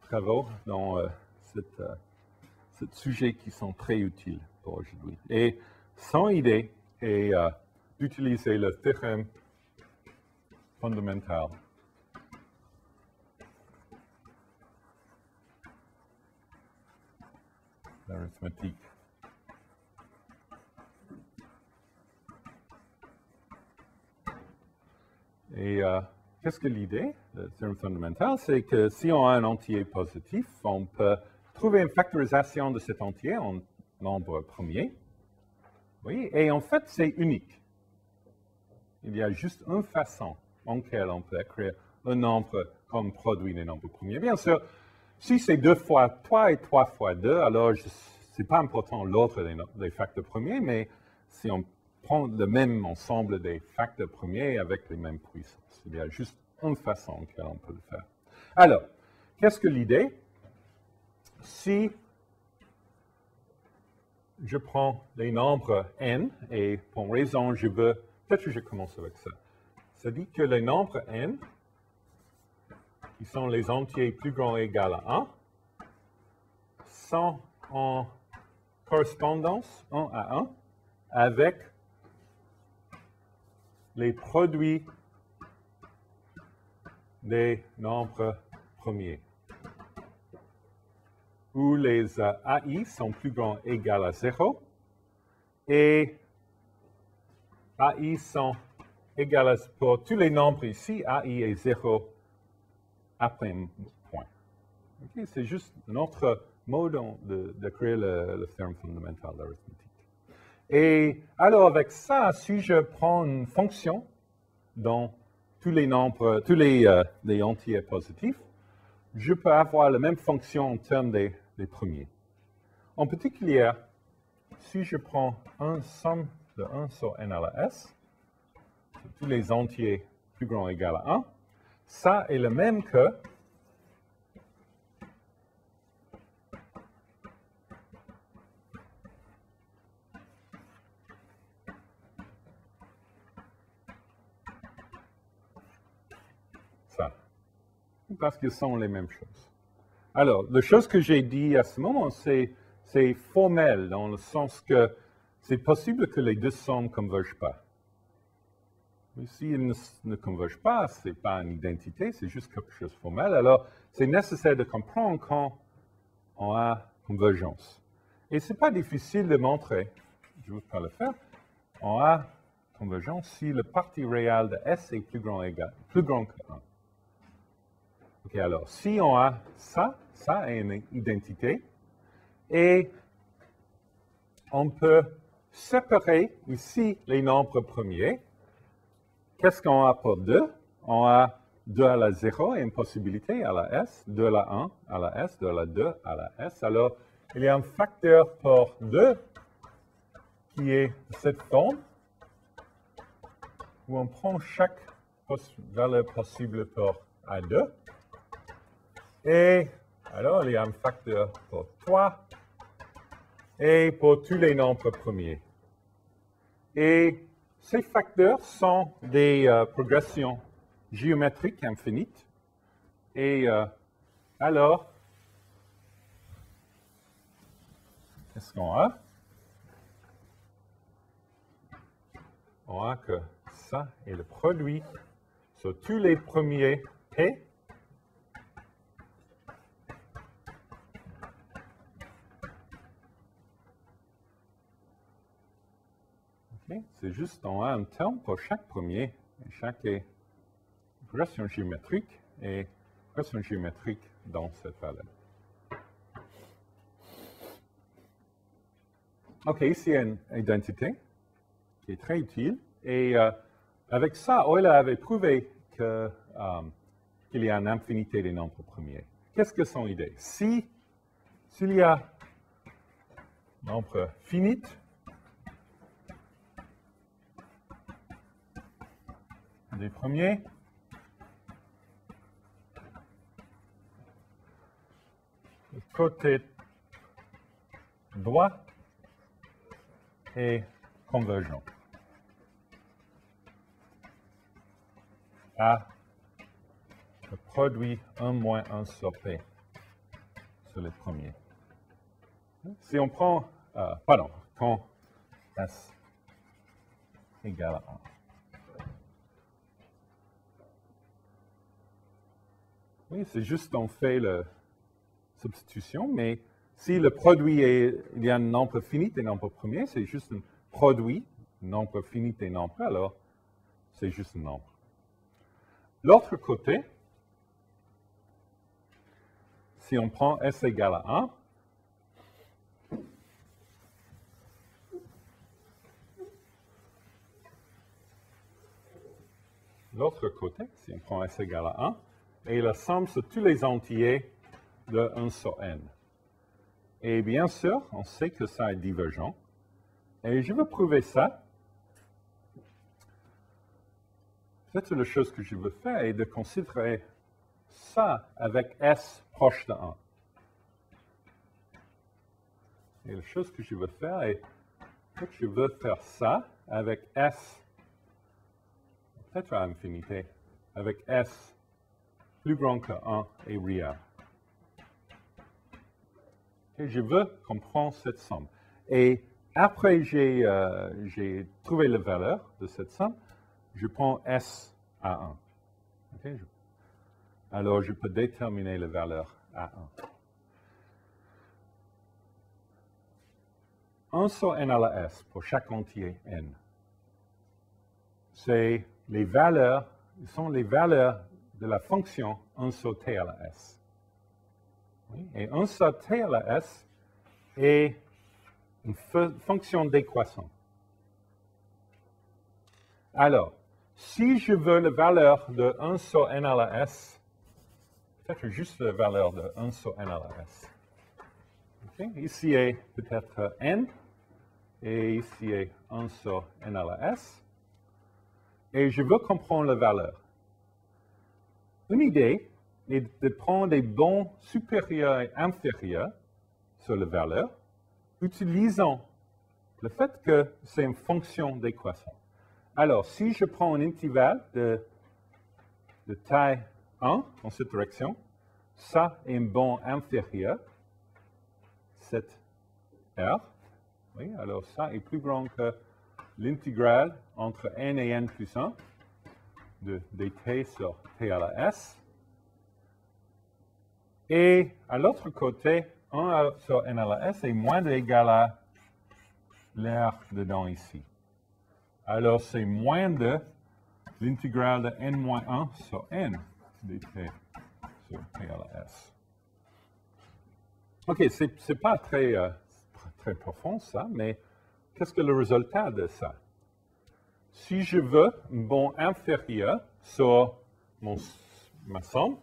travaux dans ce sujet qui sont très utiles pour aujourd'hui. Et son idée est d'utiliser le théorème fondamental l'arithmétique. Et qu'est-ce que l'idée du théorème fondamental? C'est que si on a un entier positif, on peut trouver une factorisation de cet entier en nombre premier. Oui, et en fait, c'est unique. Il y a juste une façon en laquelle on peut écrire un nombre comme produit des nombres premiers. Bien sûr, si c'est 2 fois 3 et 3 fois 2, alors ce n'est pas important l'autre des facteurs premiers, mais si on prend le même ensemble des facteurs premiers avec les mêmes puissances, il y a juste une façon en laquelle on peut le faire. Alors, qu'est-ce que l'idée? Si je prends les nombres n, et pour raison, peut-être que je commence avec ça. Ça dit que les nombres n, qui sont les entiers plus grands ou égaux à 1, sont en correspondance 1 à 1 avec les produits des nombres premiers, où les AI sont plus grands ou égaux à 0 et AI sont égaux à, pour tous les nombres ici, AI est 0 après un point. Okay? C'est juste notre mode de créer le théorème fondamental d'arithmétique. Et alors avec ça, si je prends une fonction dans tous les nombres, tous les entiers positifs, je peux avoir la même fonction en termes des premiers. En particulier, si je prends un somme de 1 sur n à la s, tous les entiers plus grands ou égaux à 1, ça est le même que ça, parce qu'ils sont les mêmes choses. Alors, la chose que j'ai dit à ce moment, c'est formel, dans le sens que c'est possible que les deux sommes ne convergent pas. Mais s'il ne converge pas, ce n'est pas une identité, c'est juste quelque chose de formel. Alors, c'est nécessaire de comprendre quand on a convergence. Et ce n'est pas difficile de montrer, je ne vais pas le faire. On a convergence si le parti réel de S est plus grand que 1. Ok, alors, si on a ça est une identité, et on peut séparer ici les nombres premiers. Qu'est-ce qu'on a pour 2? On a 2 à la 0 et une possibilité à la S, 2 à la 1 à la S, 2 à la 2 à la S. Alors, il y a un facteur pour 2 qui est cette forme où on prend chaque valeur possible pour A2. Et alors, il y a un facteur pour 3 et pour tous les nombres premiers. Et ces facteurs sont des progressions géométriques infinites. Et alors, qu'est-ce qu'on a? On a que ça est le produit sur tous les premiers P. Okay. C'est juste, on a un terme pour chaque premier, et chaque est progression géométrique et progression géométrique dans cette valeur. OK, ici, il y a une identité qui est très utile. Et avec ça, Euler avait prouvé qu'il y a une infinité des nombres premiers. Qu'est-ce que son idée? S'il y a un nombre fini, des premiers, le côté droit est convergent à le produit 1 moins 1 sur P sur les premiers. Si on prend, quand S égale à 1. Oui, c'est juste on fait la substitution, mais si le produit il y a un nombre fini des nombres premiers, c'est juste un produit, nombre fini des nombres, alors c'est juste un nombre. L'autre côté, si on prend S égale à 1, l'autre côté, si on prend S égale à 1, et la somme sur tous les entiers de 1 sur n. Et bien sûr, on sait que ça est divergent. Et je veux prouver ça. Peut-être la chose que je veux faire est de considérer ça avec S proche de 1. Et la chose que je veux faire est que je veux faire ça avec S, peut-être à infinité, avec S plus grand que 1 et réel. Okay, je veux comprendre cette somme. Et après j'ai trouvé la valeur de cette somme, je prends S à 1. Okay, alors je peux déterminer la valeur à 1. 1 sur n à la S pour chaque entier n. C'est les valeurs, sont les valeurs de la fonction 1 sur t à la s. Oui? Et 1 sur t à la s est une fonction décroissante. Alors, si je veux la valeur de 1 sur n à la s, peut-être juste la valeur de 1 sur n à la s. Okay? Ici est peut-être n, et ici est 1 sur n à la s. Et je veux comprendre la valeur. Une idée est de prendre des bons supérieurs et inférieurs sur la valeur, utilisant le fait que c'est une fonction décroissante. Alors, si je prends un intervalle de taille 1 dans cette direction, ça est un bon inférieur, cette R. Oui, alors ça est plus grand que l'intégrale entre n et n plus 1. de dt sur t à la s. Et à l'autre côté, 1 sur n à la s est moins d'égal à l'air dedans ici. Alors, c'est moins de l'intégrale de n moins 1 sur n dt sur t à la s. OK, c'est pas très profond ça, mais qu'est-ce que le résultat de ça? Si je veux un bon inférieur sur ma somme,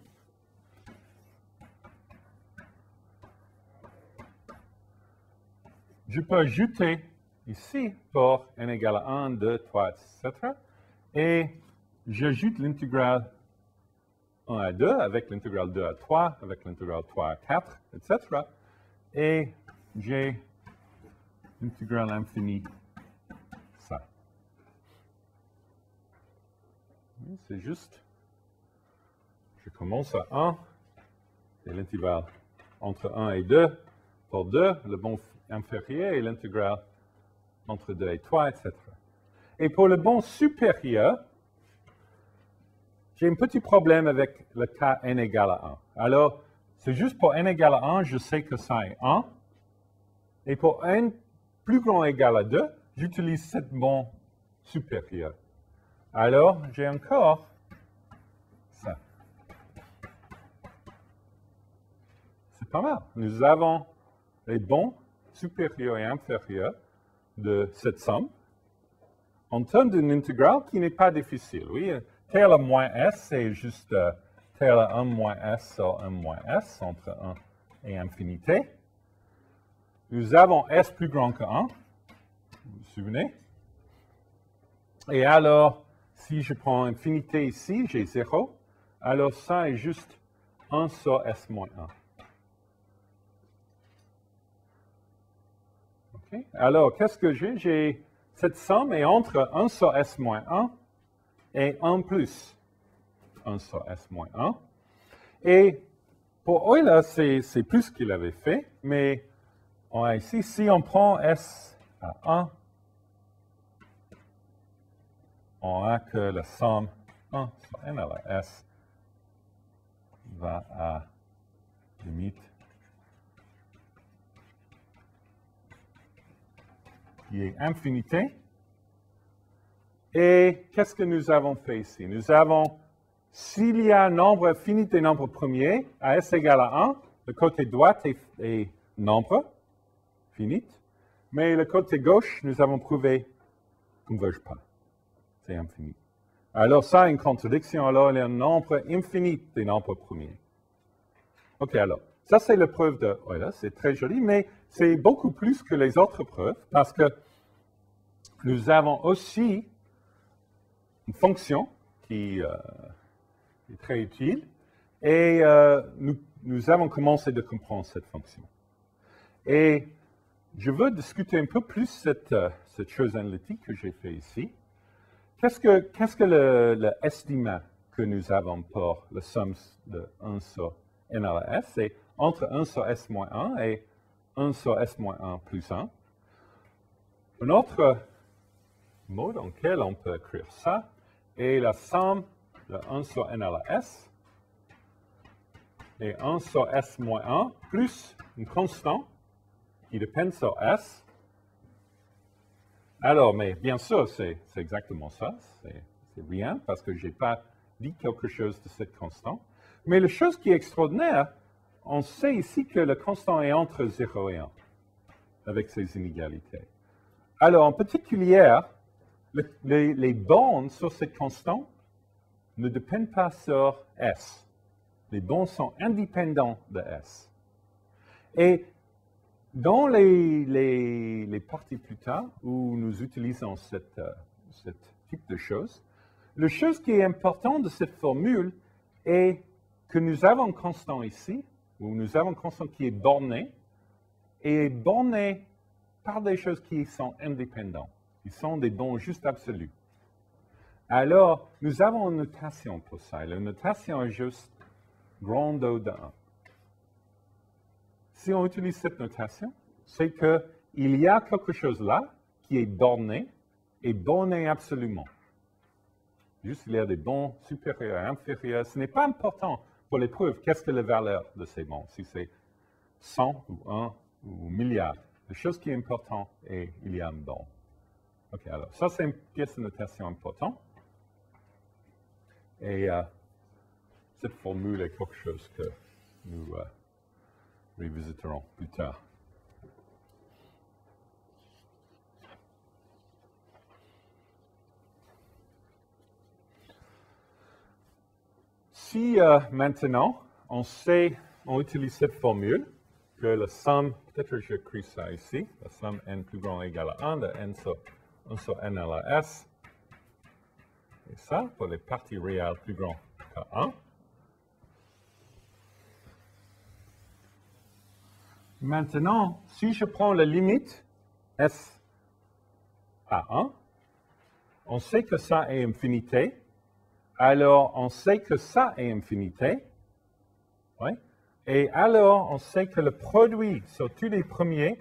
je peux ajouter ici pour n égale à 1, 2, 3, etc. Et j'ajoute l'intégrale 1 à 2 avec l'intégrale 2 à 3, avec l'intégrale 3 à 4, etc. Et j'ai l'intégrale infinie, ça. C'est juste, je commence à 1, et l'intervalle entre 1 et 2, pour 2, le bon inférieur et l'intégrale entre 2 et 3, etc. Et pour le bon supérieur, j'ai un petit problème avec le cas n égale à 1. Alors, c'est juste pour n égale à 1, je sais que ça est 1. Et pour n plus grand égal à 2, j'utilise cette bon supérieur. Alors, j'ai encore ça. C'est pas mal. Nous avons les bons supérieurs et inférieurs de cette somme en termes d'une intégrale qui n'est pas difficile. Oui, t à la moins s, c'est juste t à la 1 moins s sur 1 moins s entre 1 et infinité. Nous avons s plus grand que 1, vous vous souvenez? Et alors, si je prends infinité ici, j'ai 0. Alors ça est juste 1 sur s moins 1. Okay. Alors, qu'est-ce que j'ai? J'ai cette somme est entre 1 sur s moins 1 et 1 plus 1 sur s moins 1. Et pour Euler, c'est plus qu'il avait fait, mais on a ici, si on prend s à 1, on a que la somme 1 sur n à la s va à limite qui est infinité. Et qu'est-ce que nous avons fait ici? Nous avons, s'il y a un nombre fini des nombres premiers, à s égale à 1, le côté droit est nombre fini, mais le côté gauche, nous avons prouvé, ne converge pas. C'est infini. Alors ça, une contradiction, alors il y a un nombre infini des nombres premiers. OK, alors, ça c'est la preuve de Euler, c'est très joli, mais c'est beaucoup plus que les autres preuves, parce que nous avons aussi une fonction qui est très utile, et nous avons commencé de comprendre cette fonction. Et je veux discuter un peu plus cette chose analytique que j'ai fait ici. Qu'est-ce que le estimé que nous avons pour la somme de 1 sur n à la s? C'est entre 1 sur s moins 1 et 1 sur s moins 1 plus 1. Un autre mot dans lequel on peut écrire ça est la somme de 1 sur n à la s et 1 sur s moins 1 plus une constante qui dépend sur s. Alors, mais bien sûr, c'est exactement ça. C'est rien parce que je n'ai pas dit quelque chose de cette constante. Mais la chose qui est extraordinaire, on sait ici que la constante est entre 0 et 1 avec ces inégalités. Alors, en particulier, les bornes sur cette constante ne dépendent pas sur S. Les bornes sont indépendants de S. Et dans les parties plus tard où nous utilisons ce type de choses, la chose qui est importante de cette formule est que nous avons un constant ici, où nous avons un constant qui est borné, et borné par des choses qui sont indépendantes. Ils sont des bons juste absolus. Alors, nous avons une notation pour ça. La notation est juste grand O de 1. Si on utilise cette notation, c'est qu'il y a quelque chose là qui est borné, et borné absolument. Juste, il y a des bons supérieurs et inférieurs. Ce n'est pas important pour les preuves. Qu'est-ce que la valeur de ces bons? Si c'est 100 ou 1 ou milliard. La chose qui est importante est il y a un bon. OK, alors ça, c'est une pièce de notation importante. Et cette formule est quelque chose que nous revisiterons plus tard. Si maintenant, on utilise cette formule, que la somme, peut-être que j'écris ça ici, la somme n plus grand ou égal à 1 de n sur 1 sur n à la s, et ça, pour les parties réelles plus grand qu'à 1. Maintenant, si je prends la limite s à 1, on sait que ça est infinité. Alors, on sait que ça est infinité. Oui. Et alors, on sait que le produit sur tous les premiers,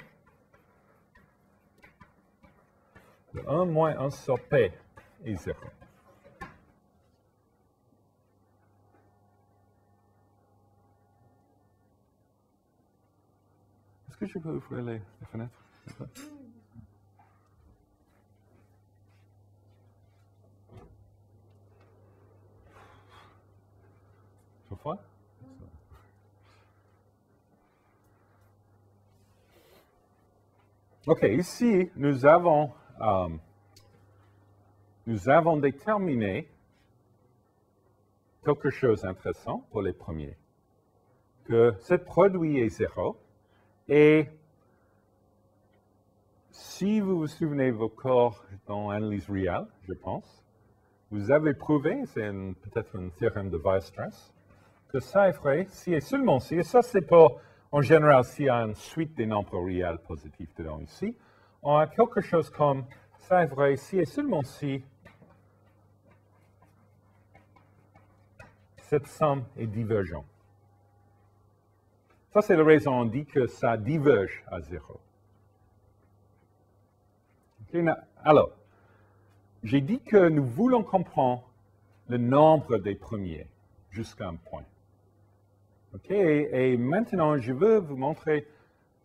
de 1 moins 1 sur P, est 0. Est-ce que je peux ouvrir les fenêtres? Tu vois? OK, ici, nous avons déterminé quelque chose d'intéressant pour les premiers. Que ce produit est 0. Et si vous vous souvenez de vos cours dans l'analyse réelle, je pense, vous avez prouvé, c'est peut-être un théorème de Weierstrass, que ça est vrai si et seulement si, et ça c'est pour, en général, s'il y a une suite des nombres réels positifs dedans ici, on a quelque chose comme, ça est vrai si et seulement si cette somme est divergente. Ça, c'est la raison on dit que ça diverge à 0. Okay, alors, j'ai dit que nous voulons comprendre le nombre des premiers jusqu'à un point. OK, et maintenant, je veux vous montrer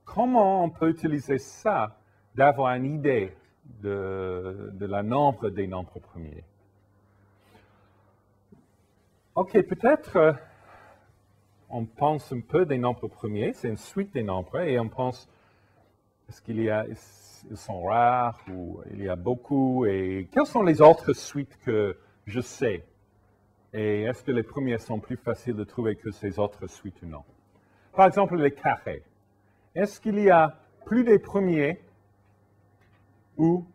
comment on peut utiliser ça d'avoir une idée de la nombre des nombres premiers. OK, peut-être on pense un peu des nombres premiers, c'est une suite des nombres, et on pense, est-ce ils sont rares ou il y a beaucoup, et quelles sont les autres suites que je sais? Et est-ce que les premiers sont plus faciles de trouver que ces autres suites ou non? Par exemple, les carrés. Est-ce qu'il y a plus des premiers ou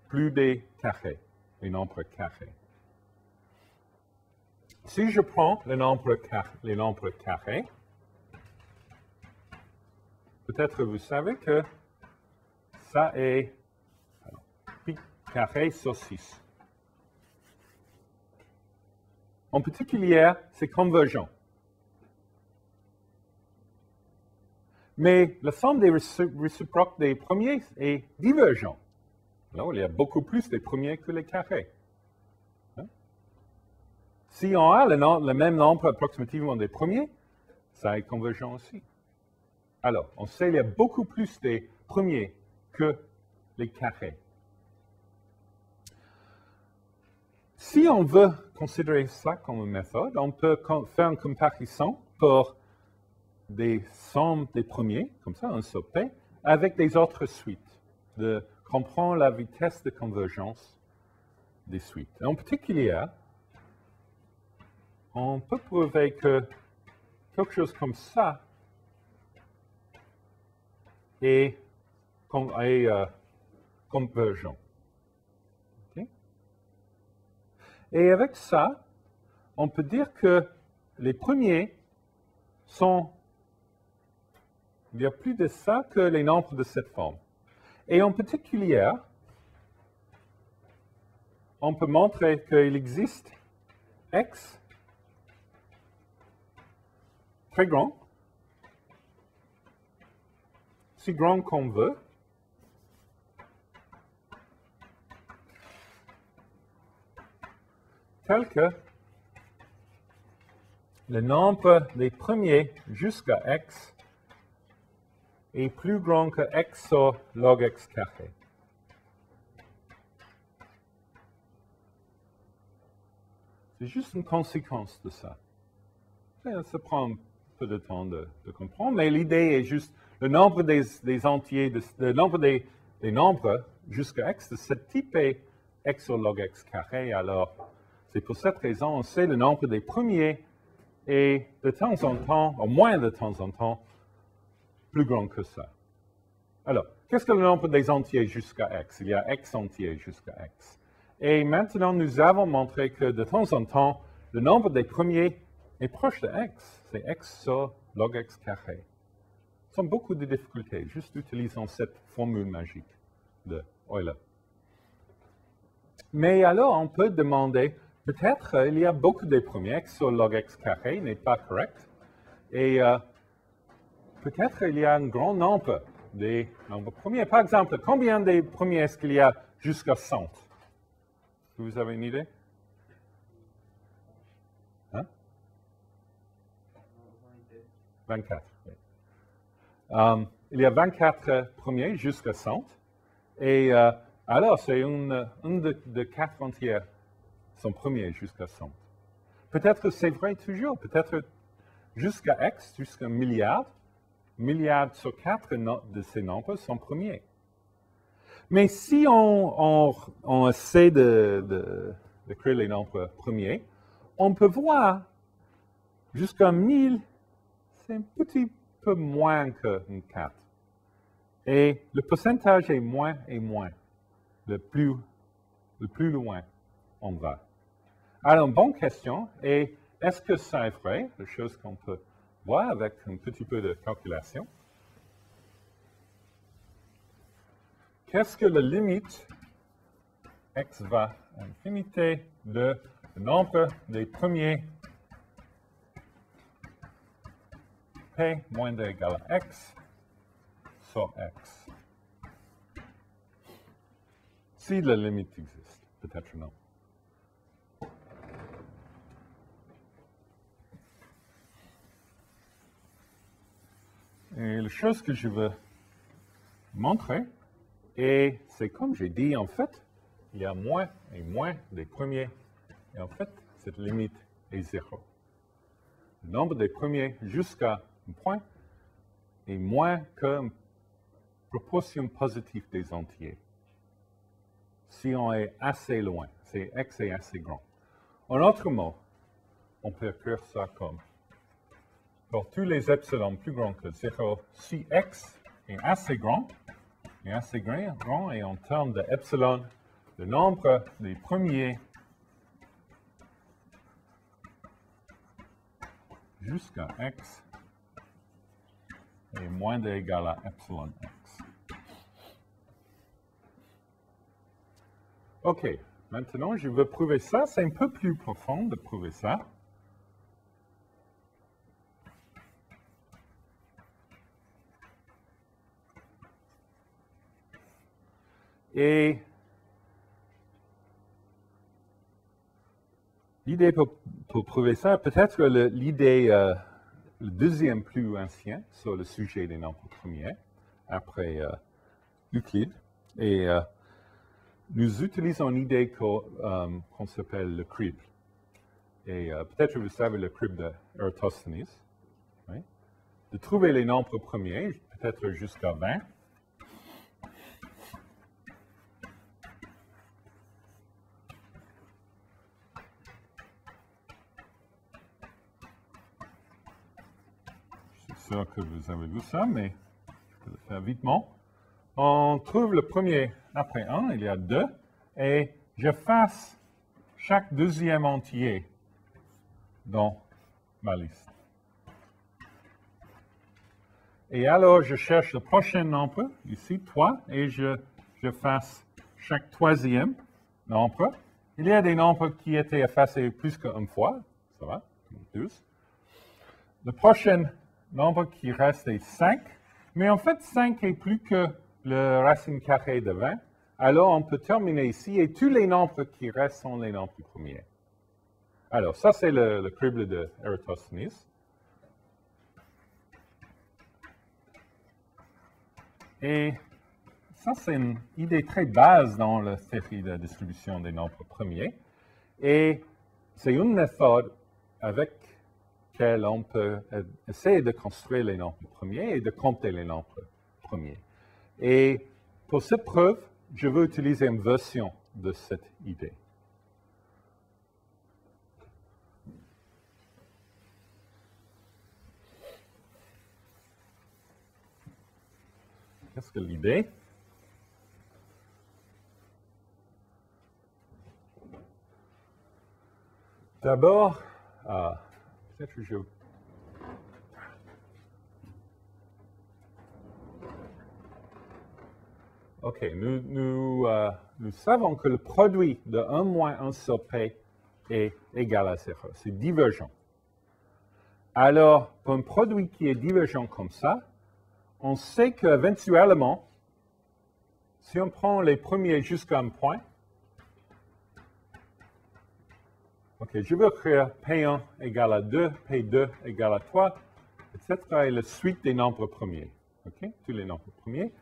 plus des carrés, les nombres carrés? Si je prends les nombres carrés, peut-être vous savez que ça est pi carré sur 6. En particulier, c'est convergent. Mais la somme des réciproques des premiers est divergente. Alors, il y a beaucoup plus des premiers que les carrés. Si on a le même nombre approximativement des premiers, ça est convergent aussi. Alors, on sait qu'il y a beaucoup plus des premiers que les carrés. Si on veut considérer ça comme une méthode, on peut faire une comparaison pour des sommes des premiers, comme ça, un sur P, avec des autres suites, de comprendre la vitesse de convergence des suites. En particulier, on peut prouver que quelque chose comme ça est convergent. Okay? Et avec ça, on peut dire que les premiers sont, il y a plus de ça que les nombres de cette forme. Et en particulier, on peut montrer qu'il existe x très grand, si grand qu'on veut, tel que le nombre des premiers jusqu'à x est plus grand que x sur log x carré. C'est juste une conséquence de ça. Ça prend un peu de temps de comprendre, mais l'idée est juste le nombre des entiers, le nombre des nombres jusqu'à x de ce type est x sur log x carré. Alors, c'est pour cette raison, on sait le nombre des premiers est de temps en temps, au moins de temps en temps, plus grand que ça. Alors, qu'est-ce que le nombre des entiers jusqu'à x? Il y a x entiers jusqu'à x. Et maintenant, nous avons montré que de temps en temps, le nombre des premiers est proche de x. C'est x sur log x carré. Ce sont beaucoup de difficultés, juste utilisant cette formule magique de Euler. Mais alors, on peut demander, peut-être il y a beaucoup de premiers, x sur log x carré n'est pas correct. Et peut-être il y a un grand nombre des nombres premiers. Par exemple, combien de premiers est-ce qu'il y a jusqu'à 100? Vous avez une idée? Hein? 24. Oui. Il y a 24 premiers jusqu'à 100. Et alors, c'est une de 4 entières sont premiers jusqu'à 100. Peut-être c'est vrai toujours. Peut-être jusqu'à x, jusqu'à un milliard sur 4 de ces nombres sont premiers. Mais si on essaie de créer les nombres premiers, on peut voir jusqu'à 1000, c'est un petit peu moins que 4. Et le pourcentage est moins et moins, le plus loin on va. Alors, une bonne question est, est-ce que ça est vrai? La chose qu'on peut voir avec un petit peu de calculation. Qu'est-ce que la limite x va à l'infinité de le nombre des premiers p moins d égale à x sur x? Si la limite existe, peut-être non. Et la chose que je veux montrer, et c'est comme j'ai dit, en fait, il y a moins et moins des premiers. Et en fait, cette limite est 0. Le nombre des premiers jusqu'à un point est moins qu'une proportion positive des entiers. Si on est assez loin, c'est x est assez grand. En autre mot, on peut écrire ça comme pour tous les epsilon plus grands que 0, si x est assez grand, et en termes de epsilon, le nombre des premiers jusqu'à x est moins ou égal à epsilon x. OK, maintenant je veux prouver ça. C'est un peu plus profond de prouver ça. Et l'idée pour prouver ça, peut-être l'idée, le deuxième plus ancien sur le sujet des nombres premiers, après Euclide. Et nous utilisons une idée qu'on s'appelle le crible. Et peut-être vous savez le crible d'Eratosthenes. Oui? De trouver les nombres premiers, peut-être jusqu'à 20. Sûr que vous avez vu ça, mais je peux le faire vitement. On trouve le premier après 1, il y a 2, et j'efface chaque deuxième entier dans ma liste. Et alors, je cherche le prochain nombre, ici, 3, et j'efface chaque troisième nombre. Il y a des nombres qui étaient effacés plus qu'une fois, ça va, 12. Le prochain nombre qui reste est 5, mais en fait 5 est plus que le racine carrée de 20. Alors on peut terminer ici et tous les nombres qui restent sont les nombres premiers. Alors, ça, c'est le crible de Eratosthenes. Et ça, c'est une idée très base dans la théorie de distribution des nombres premiers. Et c'est une méthode avec laquelle on peut essayer de construire les nombres premiers et de compter les nombres premiers. Et pour cette preuve, je veux utiliser une version de cette idée. Qu'est-ce que l'idée? D'abord, peut-être que je... OK, nous savons que le produit de 1 moins 1 sur P est égal à 0. C'est divergent. Alors, pour un produit qui est divergent comme ça, on sait qu'éventuellement, si on prend les premiers jusqu'à un point, OK, je veux écrire P1 égale à 2, P2 égale à 3, etc. et la suite des nombres premiers. OK, tous les nombres premiers.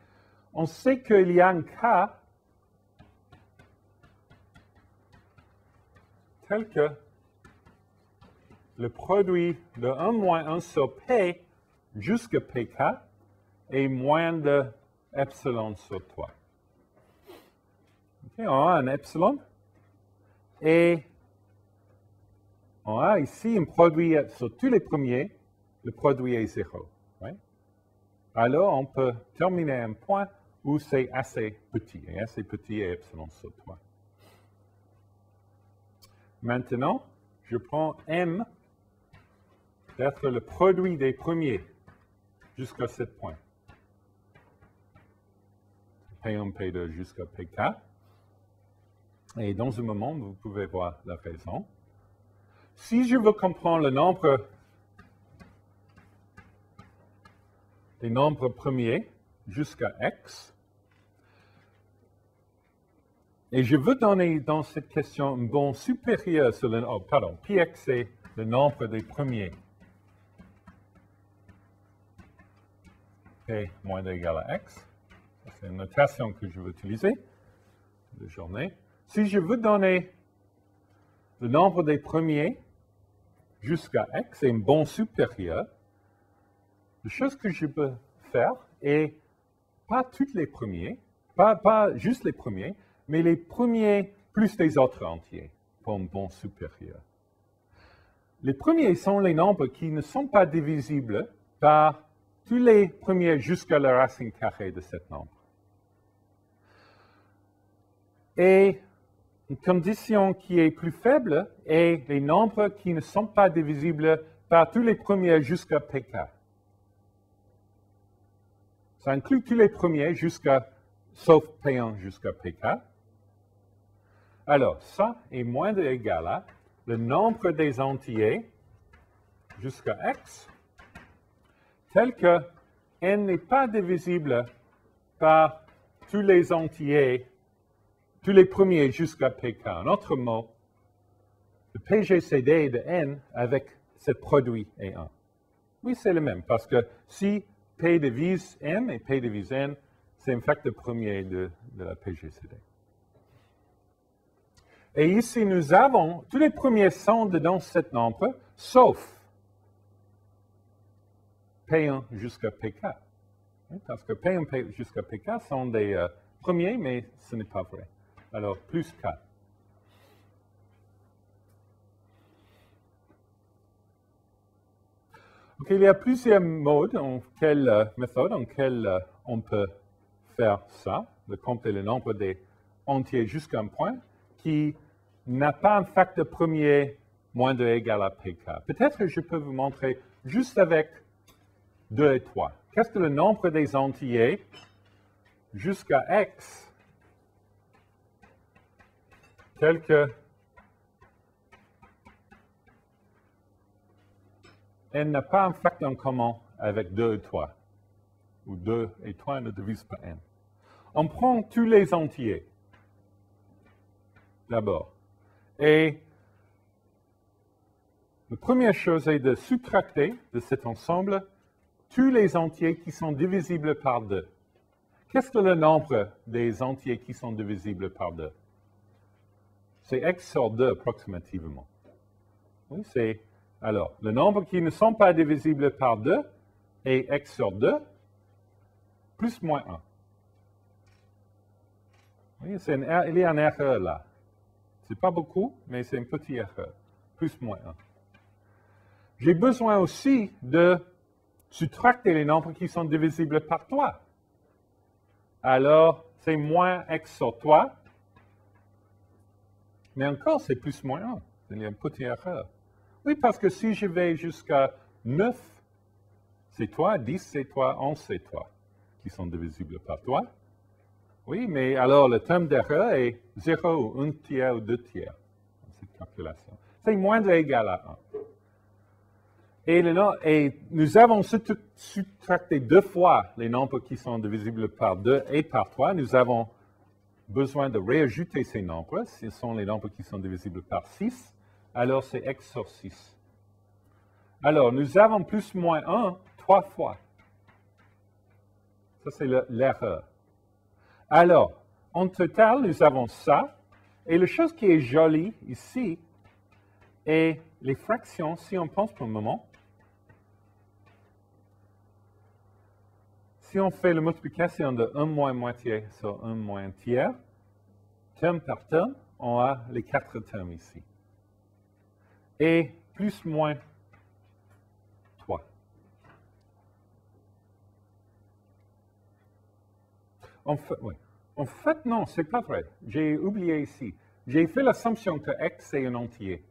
On sait qu'il y a un cas tel que le produit de 1 moins 1 sur P jusqu'à Pk est moins de epsilon sur 3. Okay, on a un epsilon et on a ici un produit sur tous les premiers, le produit est 0. Right? Alors, on peut terminer un point où c'est assez petit, et assez petit est epsilon sur 3. Maintenant, je prends M d'être le produit des premiers jusqu'à ce point. P1, P2 jusqu'à Pk. Et dans un moment, vous pouvez voir la raison. Si je veux comprendre le nombre des nombres premiers jusqu'à x, et je veux donner dans cette question un bon supérieur sur le... Oh, pardon, Px c'est le nombre des premiers. P moins ou égal à x. C'est une notation que je veux utiliser de journée. Si je veux donner le nombre des premiers jusqu'à x et un bon supérieur, la chose que je peux faire est pas tous les premiers, pas juste les premiers, mais les premiers plus les autres entiers pour un bon supérieur. Les premiers sont les nombres qui ne sont pas divisibles par tous les premiers jusqu'à la racine carrée de ce nombre. Et une condition qui est plus faible est les nombres qui ne sont pas divisibles par tous les premiers jusqu'à Pk. Ça inclut tous les premiers sauf P1 jusqu'à Pk. Alors, ça est moins ou égal à le nombre des entiers jusqu'à x, tel que n n'est pas divisible par tous les entiers, tous les premiers jusqu'à Pk. En autre mot, le PGCD de n avec ce produit est 1. Oui, c'est le même, parce que si P divise m et P divise n, c'est un facteur premier de la PGCD. Et ici, nous avons tous les premiers sont dans ce nombre, sauf P1 jusqu'à Pk. Parce que P1 jusqu'à Pk sont des premiers, mais ce n'est pas vrai. Alors, plus K. Donc, il y a plusieurs modes, méthodes en lesquelles on peut faire ça, de compter le nombre des entiers jusqu'à un point, qui n'a pas un facteur premier moins ou égal à Pk. Peut-être que je peux vous montrer juste avec 2 et 3. Qu'est-ce que le nombre des entiers jusqu'à x, tel que n n'a pas un facteur en commun avec 2 et 3, ou 2 et 3 ne divisent pas n. On prend tous les entiers, d'abord. Et la première chose est de subtracter de cet ensemble tous les entiers qui sont divisibles par 2. Qu'est-ce que le nombre des entiers qui sont divisibles par 2? C'est x sur 2 approximativement. Oui, c'est... Alors, le nombre qui ne sont pas divisibles par 2 est x sur 2 plus moins 1. Oui, il y a une erreur là. Ce n'est pas beaucoup, mais c'est une petite erreur. Plus moins 1. J'ai besoin aussi de subtracter les nombres qui sont divisibles par 3. Alors, c'est moins x sur 3. Mais encore, c'est plus moins 1. Il y a une petite erreur. Oui, parce que si je vais jusqu'à 9, c'est 3, 10, c'est 3, 11, c'est 3, qui sont divisibles par 3. Oui, mais alors le terme d'erreur est 0 ou 1 tiers ou 2 tiers dans cette calculation. C'est moindre ou égal à 1. Et nous avons subtracté 2 fois les nombres qui sont divisibles par 2 et par 3. Nous avons besoin de réajouter ces nombres. Ce sont les nombres qui sont divisibles par 6. Alors c'est x sur 6. Alors, nous avons plus moins 1 3 fois. Ça, c'est l'erreur. Alors, en total, nous avons ça. Et la chose qui est jolie ici est les fractions, si on pense pour un moment. Si on fait la multiplication de 1 moins moitié sur 1 moins tiers, terme par terme, on a les 4 termes ici. Et plus moins 3. En fait, non, c'est pas vrai. J'ai oublié ici. J'ai fait l'assumption que x est un entier.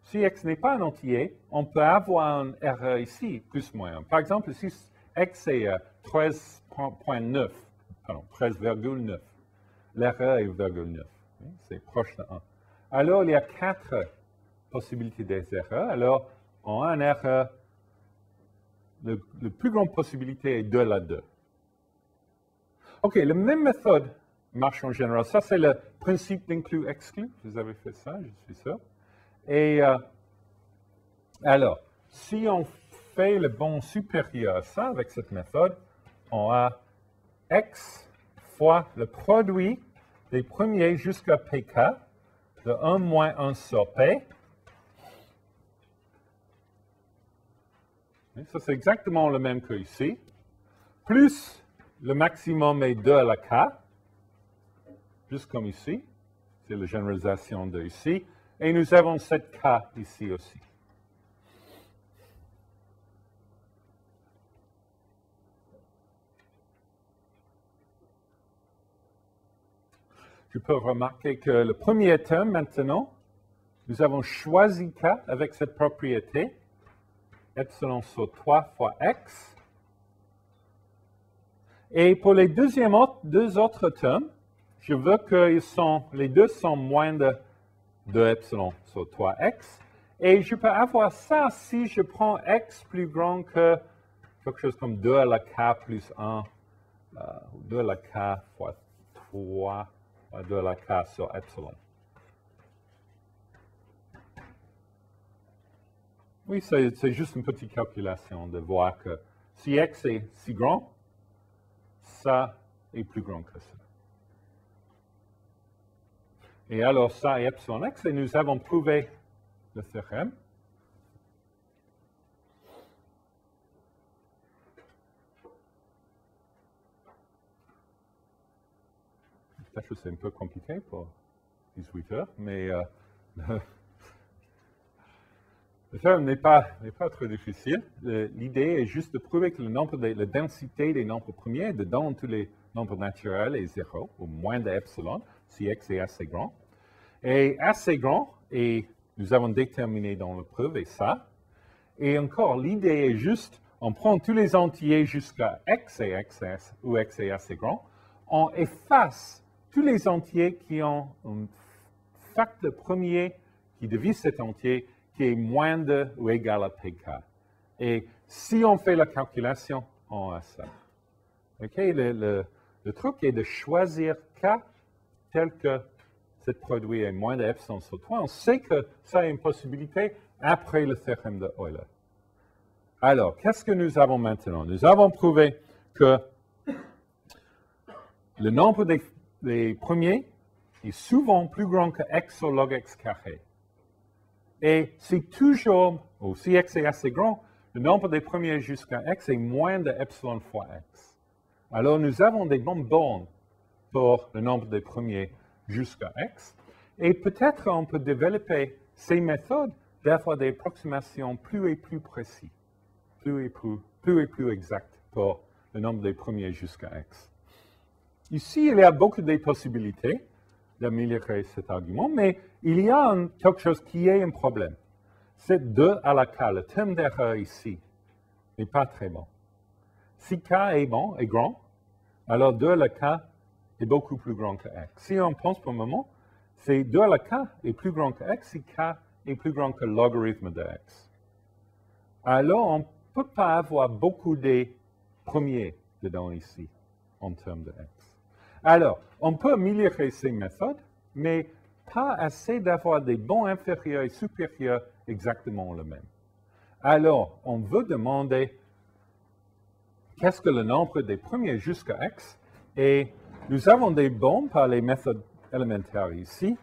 Si x n'est pas un entier, on peut avoir une erreur ici, plus ou moins. Par exemple, si x est 13,9, pardon, 13,9, l'erreur est 0,9. C'est proche de 1. Alors, il y a 4 possibilités d'erreur. Alors, on a une erreur. La plus grande possibilité est 2 à 2. OK, la même méthode marche en général. Ça, c'est le principe d'inclus-exclus. Vous avez fait ça, je suis sûr. Et alors, si on fait le bond supérieur à ça avec cette méthode, on a x fois le produit des premiers jusqu'à pk de 1 moins 1 sur p. Et ça, c'est exactement le même que ici. Plus le maximum est 2 à la k, juste comme ici. C'est la généralisation de ici. Et nous avons cette k ici aussi. Je peux remarquer que le premier terme, maintenant, nous avons choisi k avec cette propriété, epsilon sur 3 fois x. Et pour les deux autres termes, je veux que les deux sont moins de epsilon sur 3x. Et je peux avoir ça si je prends x plus grand que quelque chose comme 2 à la k plus 1, 2 à la k fois 3, 2 à la k sur epsilon. Oui, c'est juste une petite calculation de voir que si x est si grand, ça est plus grand que ça. Et alors, ça est epsilon x, et nous avons prouvé le théorème. Peut-être que c'est un peu compliqué pour 18 heures, mais le théorème n'est pas très difficile. L'idée est juste de prouver que la densité des nombres premiers dedans tous les nombres naturels est 0, ou moins d'epsilon, si x est assez grand. Et assez grand, et nous avons déterminé dans la preuve, et ça. Et encore, l'idée est juste, on prend tous les entiers jusqu'à x et x, où x est assez grand, on efface tous les entiers qui ont un facteur premier qui divise cet entier, qui est moins de ou égal à pk. Et si on fait la calculation, on a ça. OK? Le truc est de choisir k tel que ce produit est moins de epsilon sur 3, on sait que ça est une possibilité après le théorème de Euler. Alors, qu'est-ce que nous avons maintenant? Nous avons prouvé que le nombre des premiers est souvent plus grand que x au log x carré. Et c'est toujours, ou si x est assez grand, le nombre des premiers jusqu'à x est moins de epsilon fois x. Alors, nous avons des bonnes bornes pour le nombre des premiers jusqu'à x. Et peut-être on peut développer ces méthodes d'avoir des approximations plus et plus précises, plus et plus exactes pour le nombre des premiers jusqu'à x. Ici, il y a beaucoup de possibilités d'améliorer cet argument, mais il y a quelque chose qui est un problème. C'est 2 à la k, le terme d'erreur ici n'est pas très bon. Si k est bon, est grand, alors 2 à la k est beaucoup plus grand que x. Si on pense pour un moment, c'est 2 à la k est plus grand que x si k est plus grand que le logarithme de x. Alors, on ne peut pas avoir beaucoup de premiers dedans ici, en termes de x. Alors, on peut améliorer ces méthodes, mais pas assez d'avoir des bons inférieurs et supérieurs exactement le même. Alors, on veut demander qu'est-ce que le nombre des premiers jusqu'à x, et nous avons des bons par les méthodes élémentaires ici,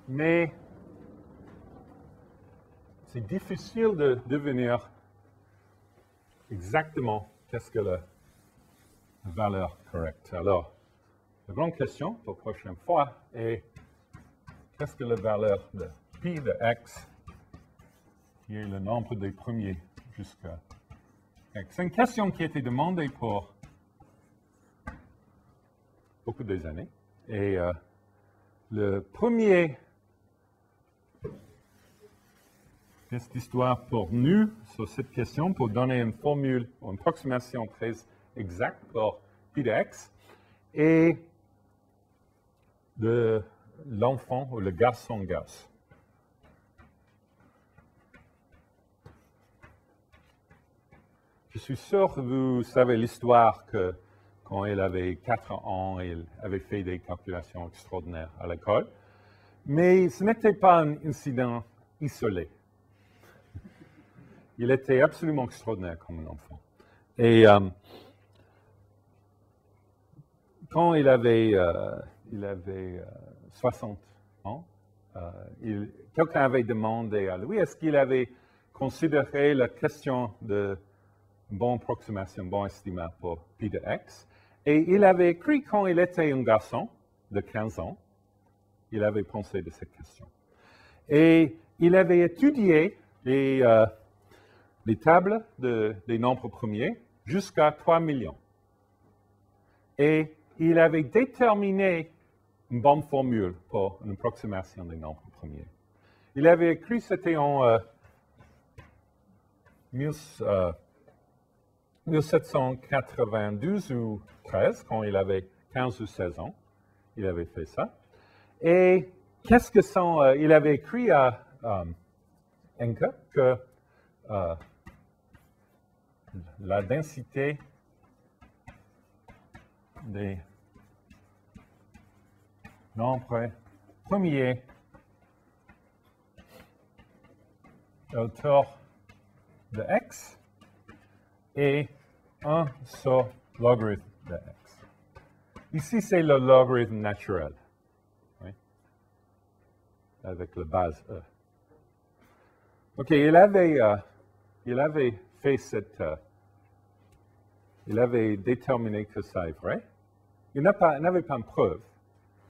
mais c'est difficile de devenir exactement qu'est-ce que la valeur correcte. Alors, la grande question pour la prochaine fois est qu'est-ce que la valeur de pi de x, qui est le nombre des premiers jusqu'à x. C'est une question qui a été demandée pour beaucoup des années. Et le premier pièce d'histoire pour nous sur cette question, pour donner une formule, une approximation très exacte pour pi de x, est de l'enfant ou le garçon Gauss. Je suis sûr que vous savez l'histoire que quand il avait 4 ans, il avait fait des calculations extraordinaires à l'école. Mais ce n'était pas un incident isolé. Il était absolument extraordinaire comme un enfant. Et quand il avait 60 ans, quelqu'un avait demandé à lui est-ce qu'il avait considéré la question de bonne approximation, bon estimat pour pi de x. Et il avait écrit quand il était un garçon de 15 ans, il avait pensé de cette question. Et il avait étudié les tables des nombres premiers jusqu'à 3 millions. Et il avait déterminé une bonne formule pour une approximation des nombres premiers. Il avait écrit, c'était en 1792 ou 13, quand il avait 15 ou 16 ans, il avait fait ça. Et qu'est-ce que il avait écrit à Encke que la densité des nombres premiers autour de x est 1 sur logarithme de x. Ici, c'est le logarithme naturel, oui, avec la base e. OK, il avait fait il avait déterminé que ça est vrai. Il n'avait pas une preuve.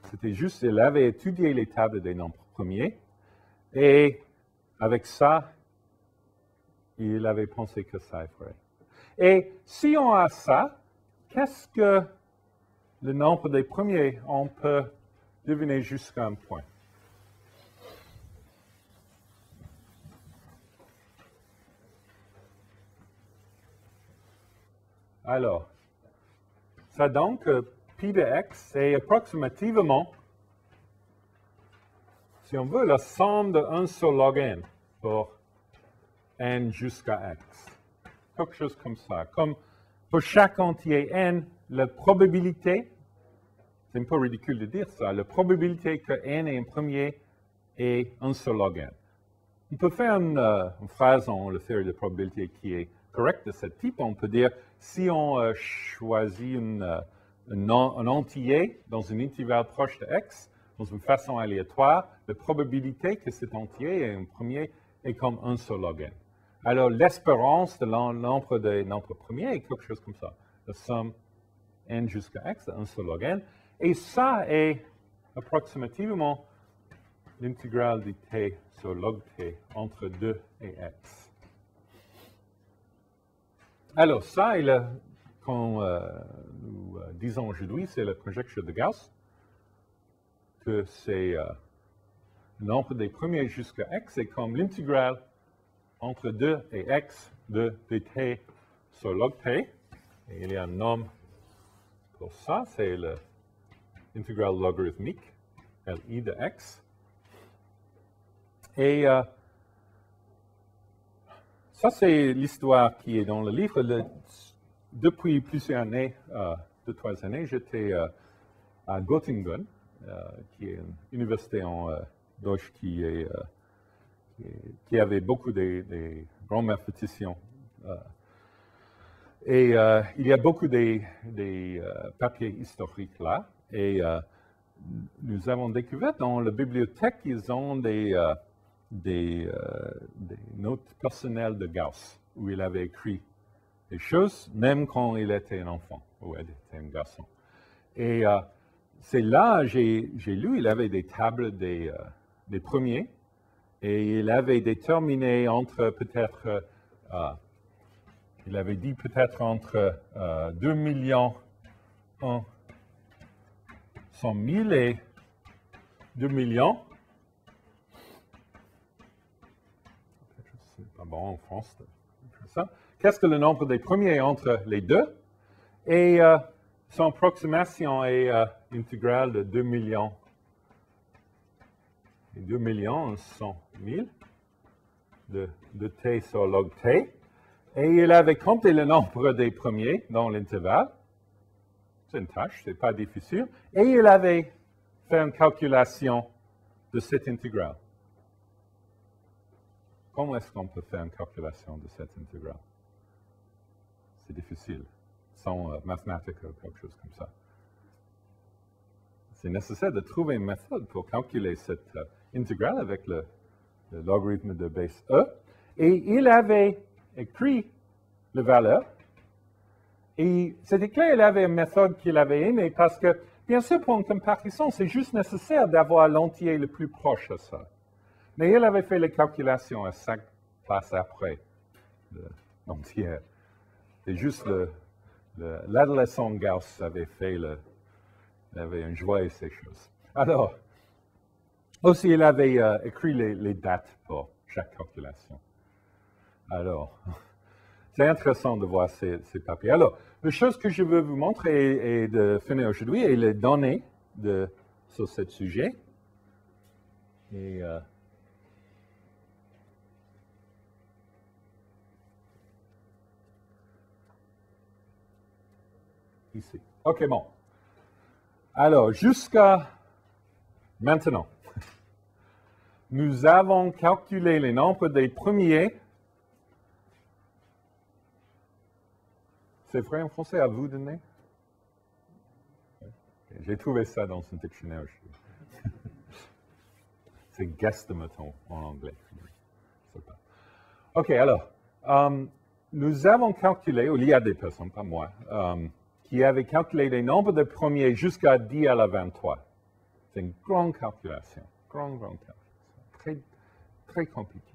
C'était juste, il avait étudié les tables des nombres premiers et avec ça, il avait pensé que ça est vrai. Et si on a ça, qu'est-ce que le nombre des premiers, on peut deviner jusqu'à un point? Alors, ça donne que pi de x est approximativement, si on veut, la somme de 1 sur log n pour n jusqu'à x. Quelque chose comme ça. Comme pour chaque entier n, la probabilité, c'est un peu ridicule de dire ça. La probabilité que n est un premier est 1 sur log n. On peut faire une phrase dans la théorie de probabilité qui est correcte de ce type. On peut dire, si on choisit un entier dans un intervalle proche de x, dans une façon aléatoire, la probabilité que cet entier est un premier est comme 1 sur log n. Alors, l'espérance de nombre des nombres premiers est quelque chose comme ça. La somme n jusqu'à x, 1 sur log n. Et ça est approximativement l'intégrale de t sur log t entre 2 et x. Alors, ça, quand nous disons aujourd'hui, c'est la conjecture de Gauss, que c'est le nombre des premiers jusqu'à x est comme l'intégrale entre 2 et x de dt sur log t. Et il y a un nom pour ça, c'est l'intégrale logarithmique, Li de x. Et ça, c'est l'histoire qui est dans le livre. Depuis plusieurs années, 2-3 années, j'étais à Göttingen, qui est une université en Deutsch qui avait beaucoup de grandes mathématiciens. Et il y a beaucoup de papiers historiques là. Et nous avons découvert dans la bibliothèque qu'ils ont des notes personnelles de Gauss, où il avait écrit des choses, même quand il était un enfant, ou il était un garçon. Et c'est là, j'ai lu, il avait des tables des premiers, et il avait déterminé entre peut-être, il avait dit peut-être entre 2 millions 100 000 et 2 millions. C'est pas bon en France de faire ça. Qu'est-ce que le nombre des premiers entre les deux? Et son approximation est intégrale de 2 millions. Et 2 millions 100 000 de t sur log t. Et il avait compté le nombre des premiers dans l'intervalle. C'est une tâche, ce n'est pas difficile. Et il avait fait une calculation de cette intégrale. Comment est-ce qu'on peut faire une calculation de cette intégrale? C'est difficile, sans mathématiques ou quelque chose comme ça. C'est nécessaire de trouver une méthode pour calculer cette intégrale avec le logarithme de base E. Et il avait écrit la valeur. Et c'était clair, il avait une méthode qu'il avait aimée parce que, bien sûr, pour une comparaison, c'est juste nécessaire d'avoir l'entier le plus proche de ça. Mais il avait fait les calculations à 5 places après l'entier. C'est juste l'adolescent Gauss avait fait il avait une joie et ces choses. Alors, aussi, il avait écrit les dates pour chaque calculation. Alors, c'est intéressant de voir ces papiers. Alors, la chose que je veux vous montrer et de finir aujourd'hui est les données sur ce sujet. Et ici. OK, bon. Alors, jusqu'à maintenant, nous avons calculé les nombres des premiers. C'est vrai en français, à vous donner? Okay. J'ai trouvé ça dans un dictionnaire aussi. C'est guesstimate en anglais. OK, alors, nous avons calculé, ou il y a des personnes, pas moi, qui avaient calculé les nombres de premiers jusqu'à 10 à la 23. C'est une grande calculation, grande calculation. Très, très compliqué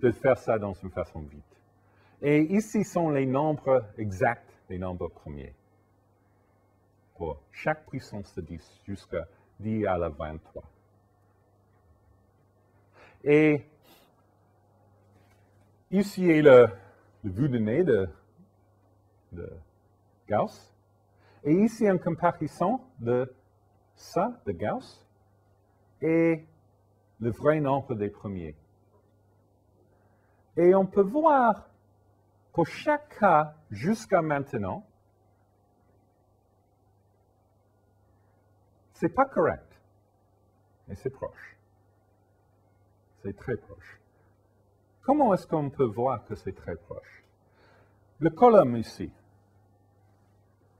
de faire ça dans une façon vite. Et ici sont les nombres exacts des nombres premiers. Pour chaque puissance de 10 jusqu'à 10 à la 23. Et ici est le vue de nez de Gauss. Et ici, une comparaison de ça, de Gauss, et le vrai nombre des premiers. Et on peut voir, pour chaque cas jusqu'à maintenant, c'est pas correct, mais c'est proche. C'est très proche. Comment est-ce qu'on peut voir que c'est très proche? Le colonne ici.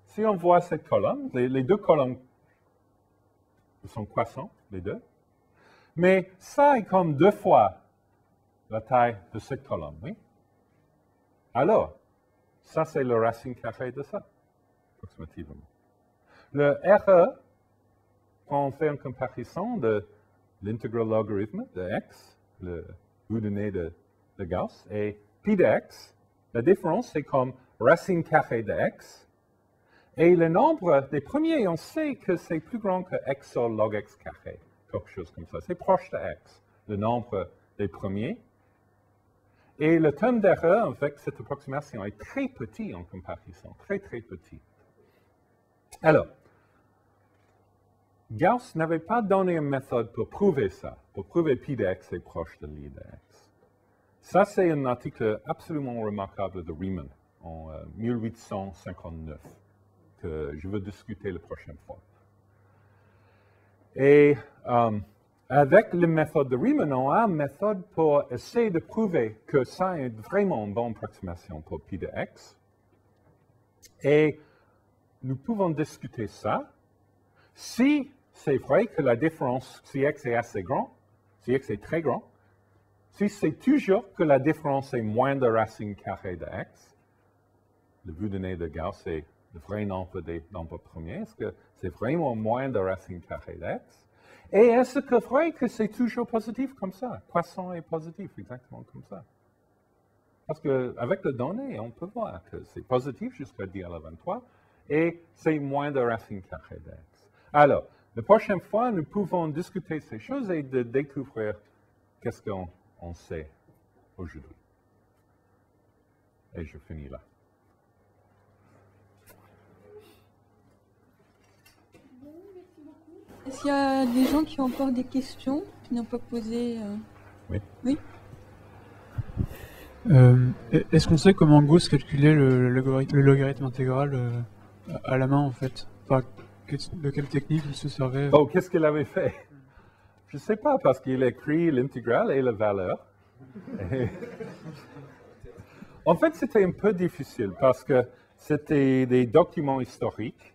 Si on voit cette colonne, les deux colonnes sont croissantes, les deux. Mais ça est comme 2 fois la taille de cette colonne, oui? Alors, ça c'est le racine carrée de ça, approximativement. Le RE, quand on fait une comparaison de l'integral logarithme de x, le bout de nez de Gauss, et pi de x, la différence c'est comme racine carrée de x, et le nombre des premiers, on sait que c'est plus grand que x sur log x carré, quelque chose comme ça. C'est proche de x, le nombre des premiers. Et le terme d'erreur avec cette approximation est très petit en comparaison, très très petit. Alors, Gauss n'avait pas donné une méthode pour prouver ça, pour prouver pi de x est proche de l'i de x. Ça, c'est un article absolument remarquable de Riemann en 1859, que je veux discuter la prochaine fois. Et avec la méthode de Riemann, on a une méthode pour essayer de prouver que ça est vraiment une bonne approximation pour pi de x. Et nous pouvons discuter ça si c'est vrai que la différence, si x est assez grand, si x est très grand, si c'est toujours que la différence est moins de racine carrée de x, le bout de nez de Gauss est le vrai nombre des nombres premiers, est-ce que c'est vraiment moins de racine carrée de x? Et est-ce que vrai que c'est toujours positif comme ça? Croissant est positif, exactement comme ça. Parce qu'avec les données, on peut voir que c'est positif jusqu'à 10 à la 23, et c'est moins de racine carrée de x. Alors, la prochaine fois, nous pouvons discuter ces choses et de découvrir qu'est-ce qu'on sait aujourd'hui. Et je finis là. Est-ce qu'il y a des gens qui ont encore des questions, qui n'ont pas posé Oui. Oui. Est-ce qu'on sait comment Gauss calculait le logarithme intégral à la main, en fait? Enfin, de quelle technique il se servait? Oh, qu'est-ce qu'il avait fait? Je ne sais pas, parce qu'il a écrit l'intégrale et la valeur. En fait, c'était un peu difficile, parce que c'était des documents historiques,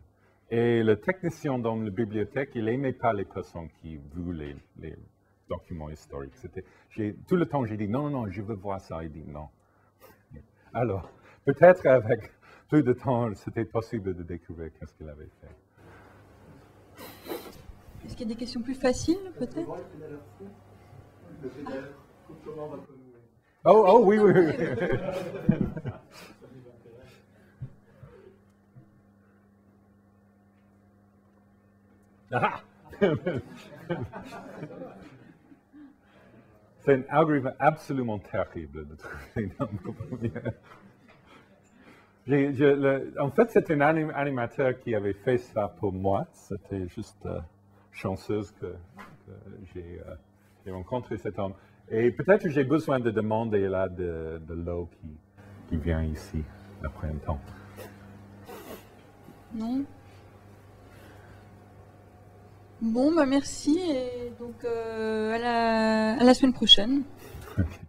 et le technicien dans la bibliothèque, il n'aimait pas les personnes qui voulaient les documents historiques. Tout le temps, j'ai dit, non, non, je veux voir ça. Il dit, non. Alors, peut-être avec plus de temps, c'était possible de découvrir qu'est-ce qu'il avait fait. Est-ce qu'il y a des questions plus faciles, peut-être? Oh, oui, oui, oui. Ah! C'est un algorithme absolument terrible de trouver dans le en fait, c'est un animateur qui avait fait ça pour moi. C'était juste chanceuse que j'ai rencontré cet homme. Et peut-être que j'ai besoin de demander là de l'eau qui vient ici après un temps. Non. Bon, bah merci et donc à la semaine prochaine. Okay.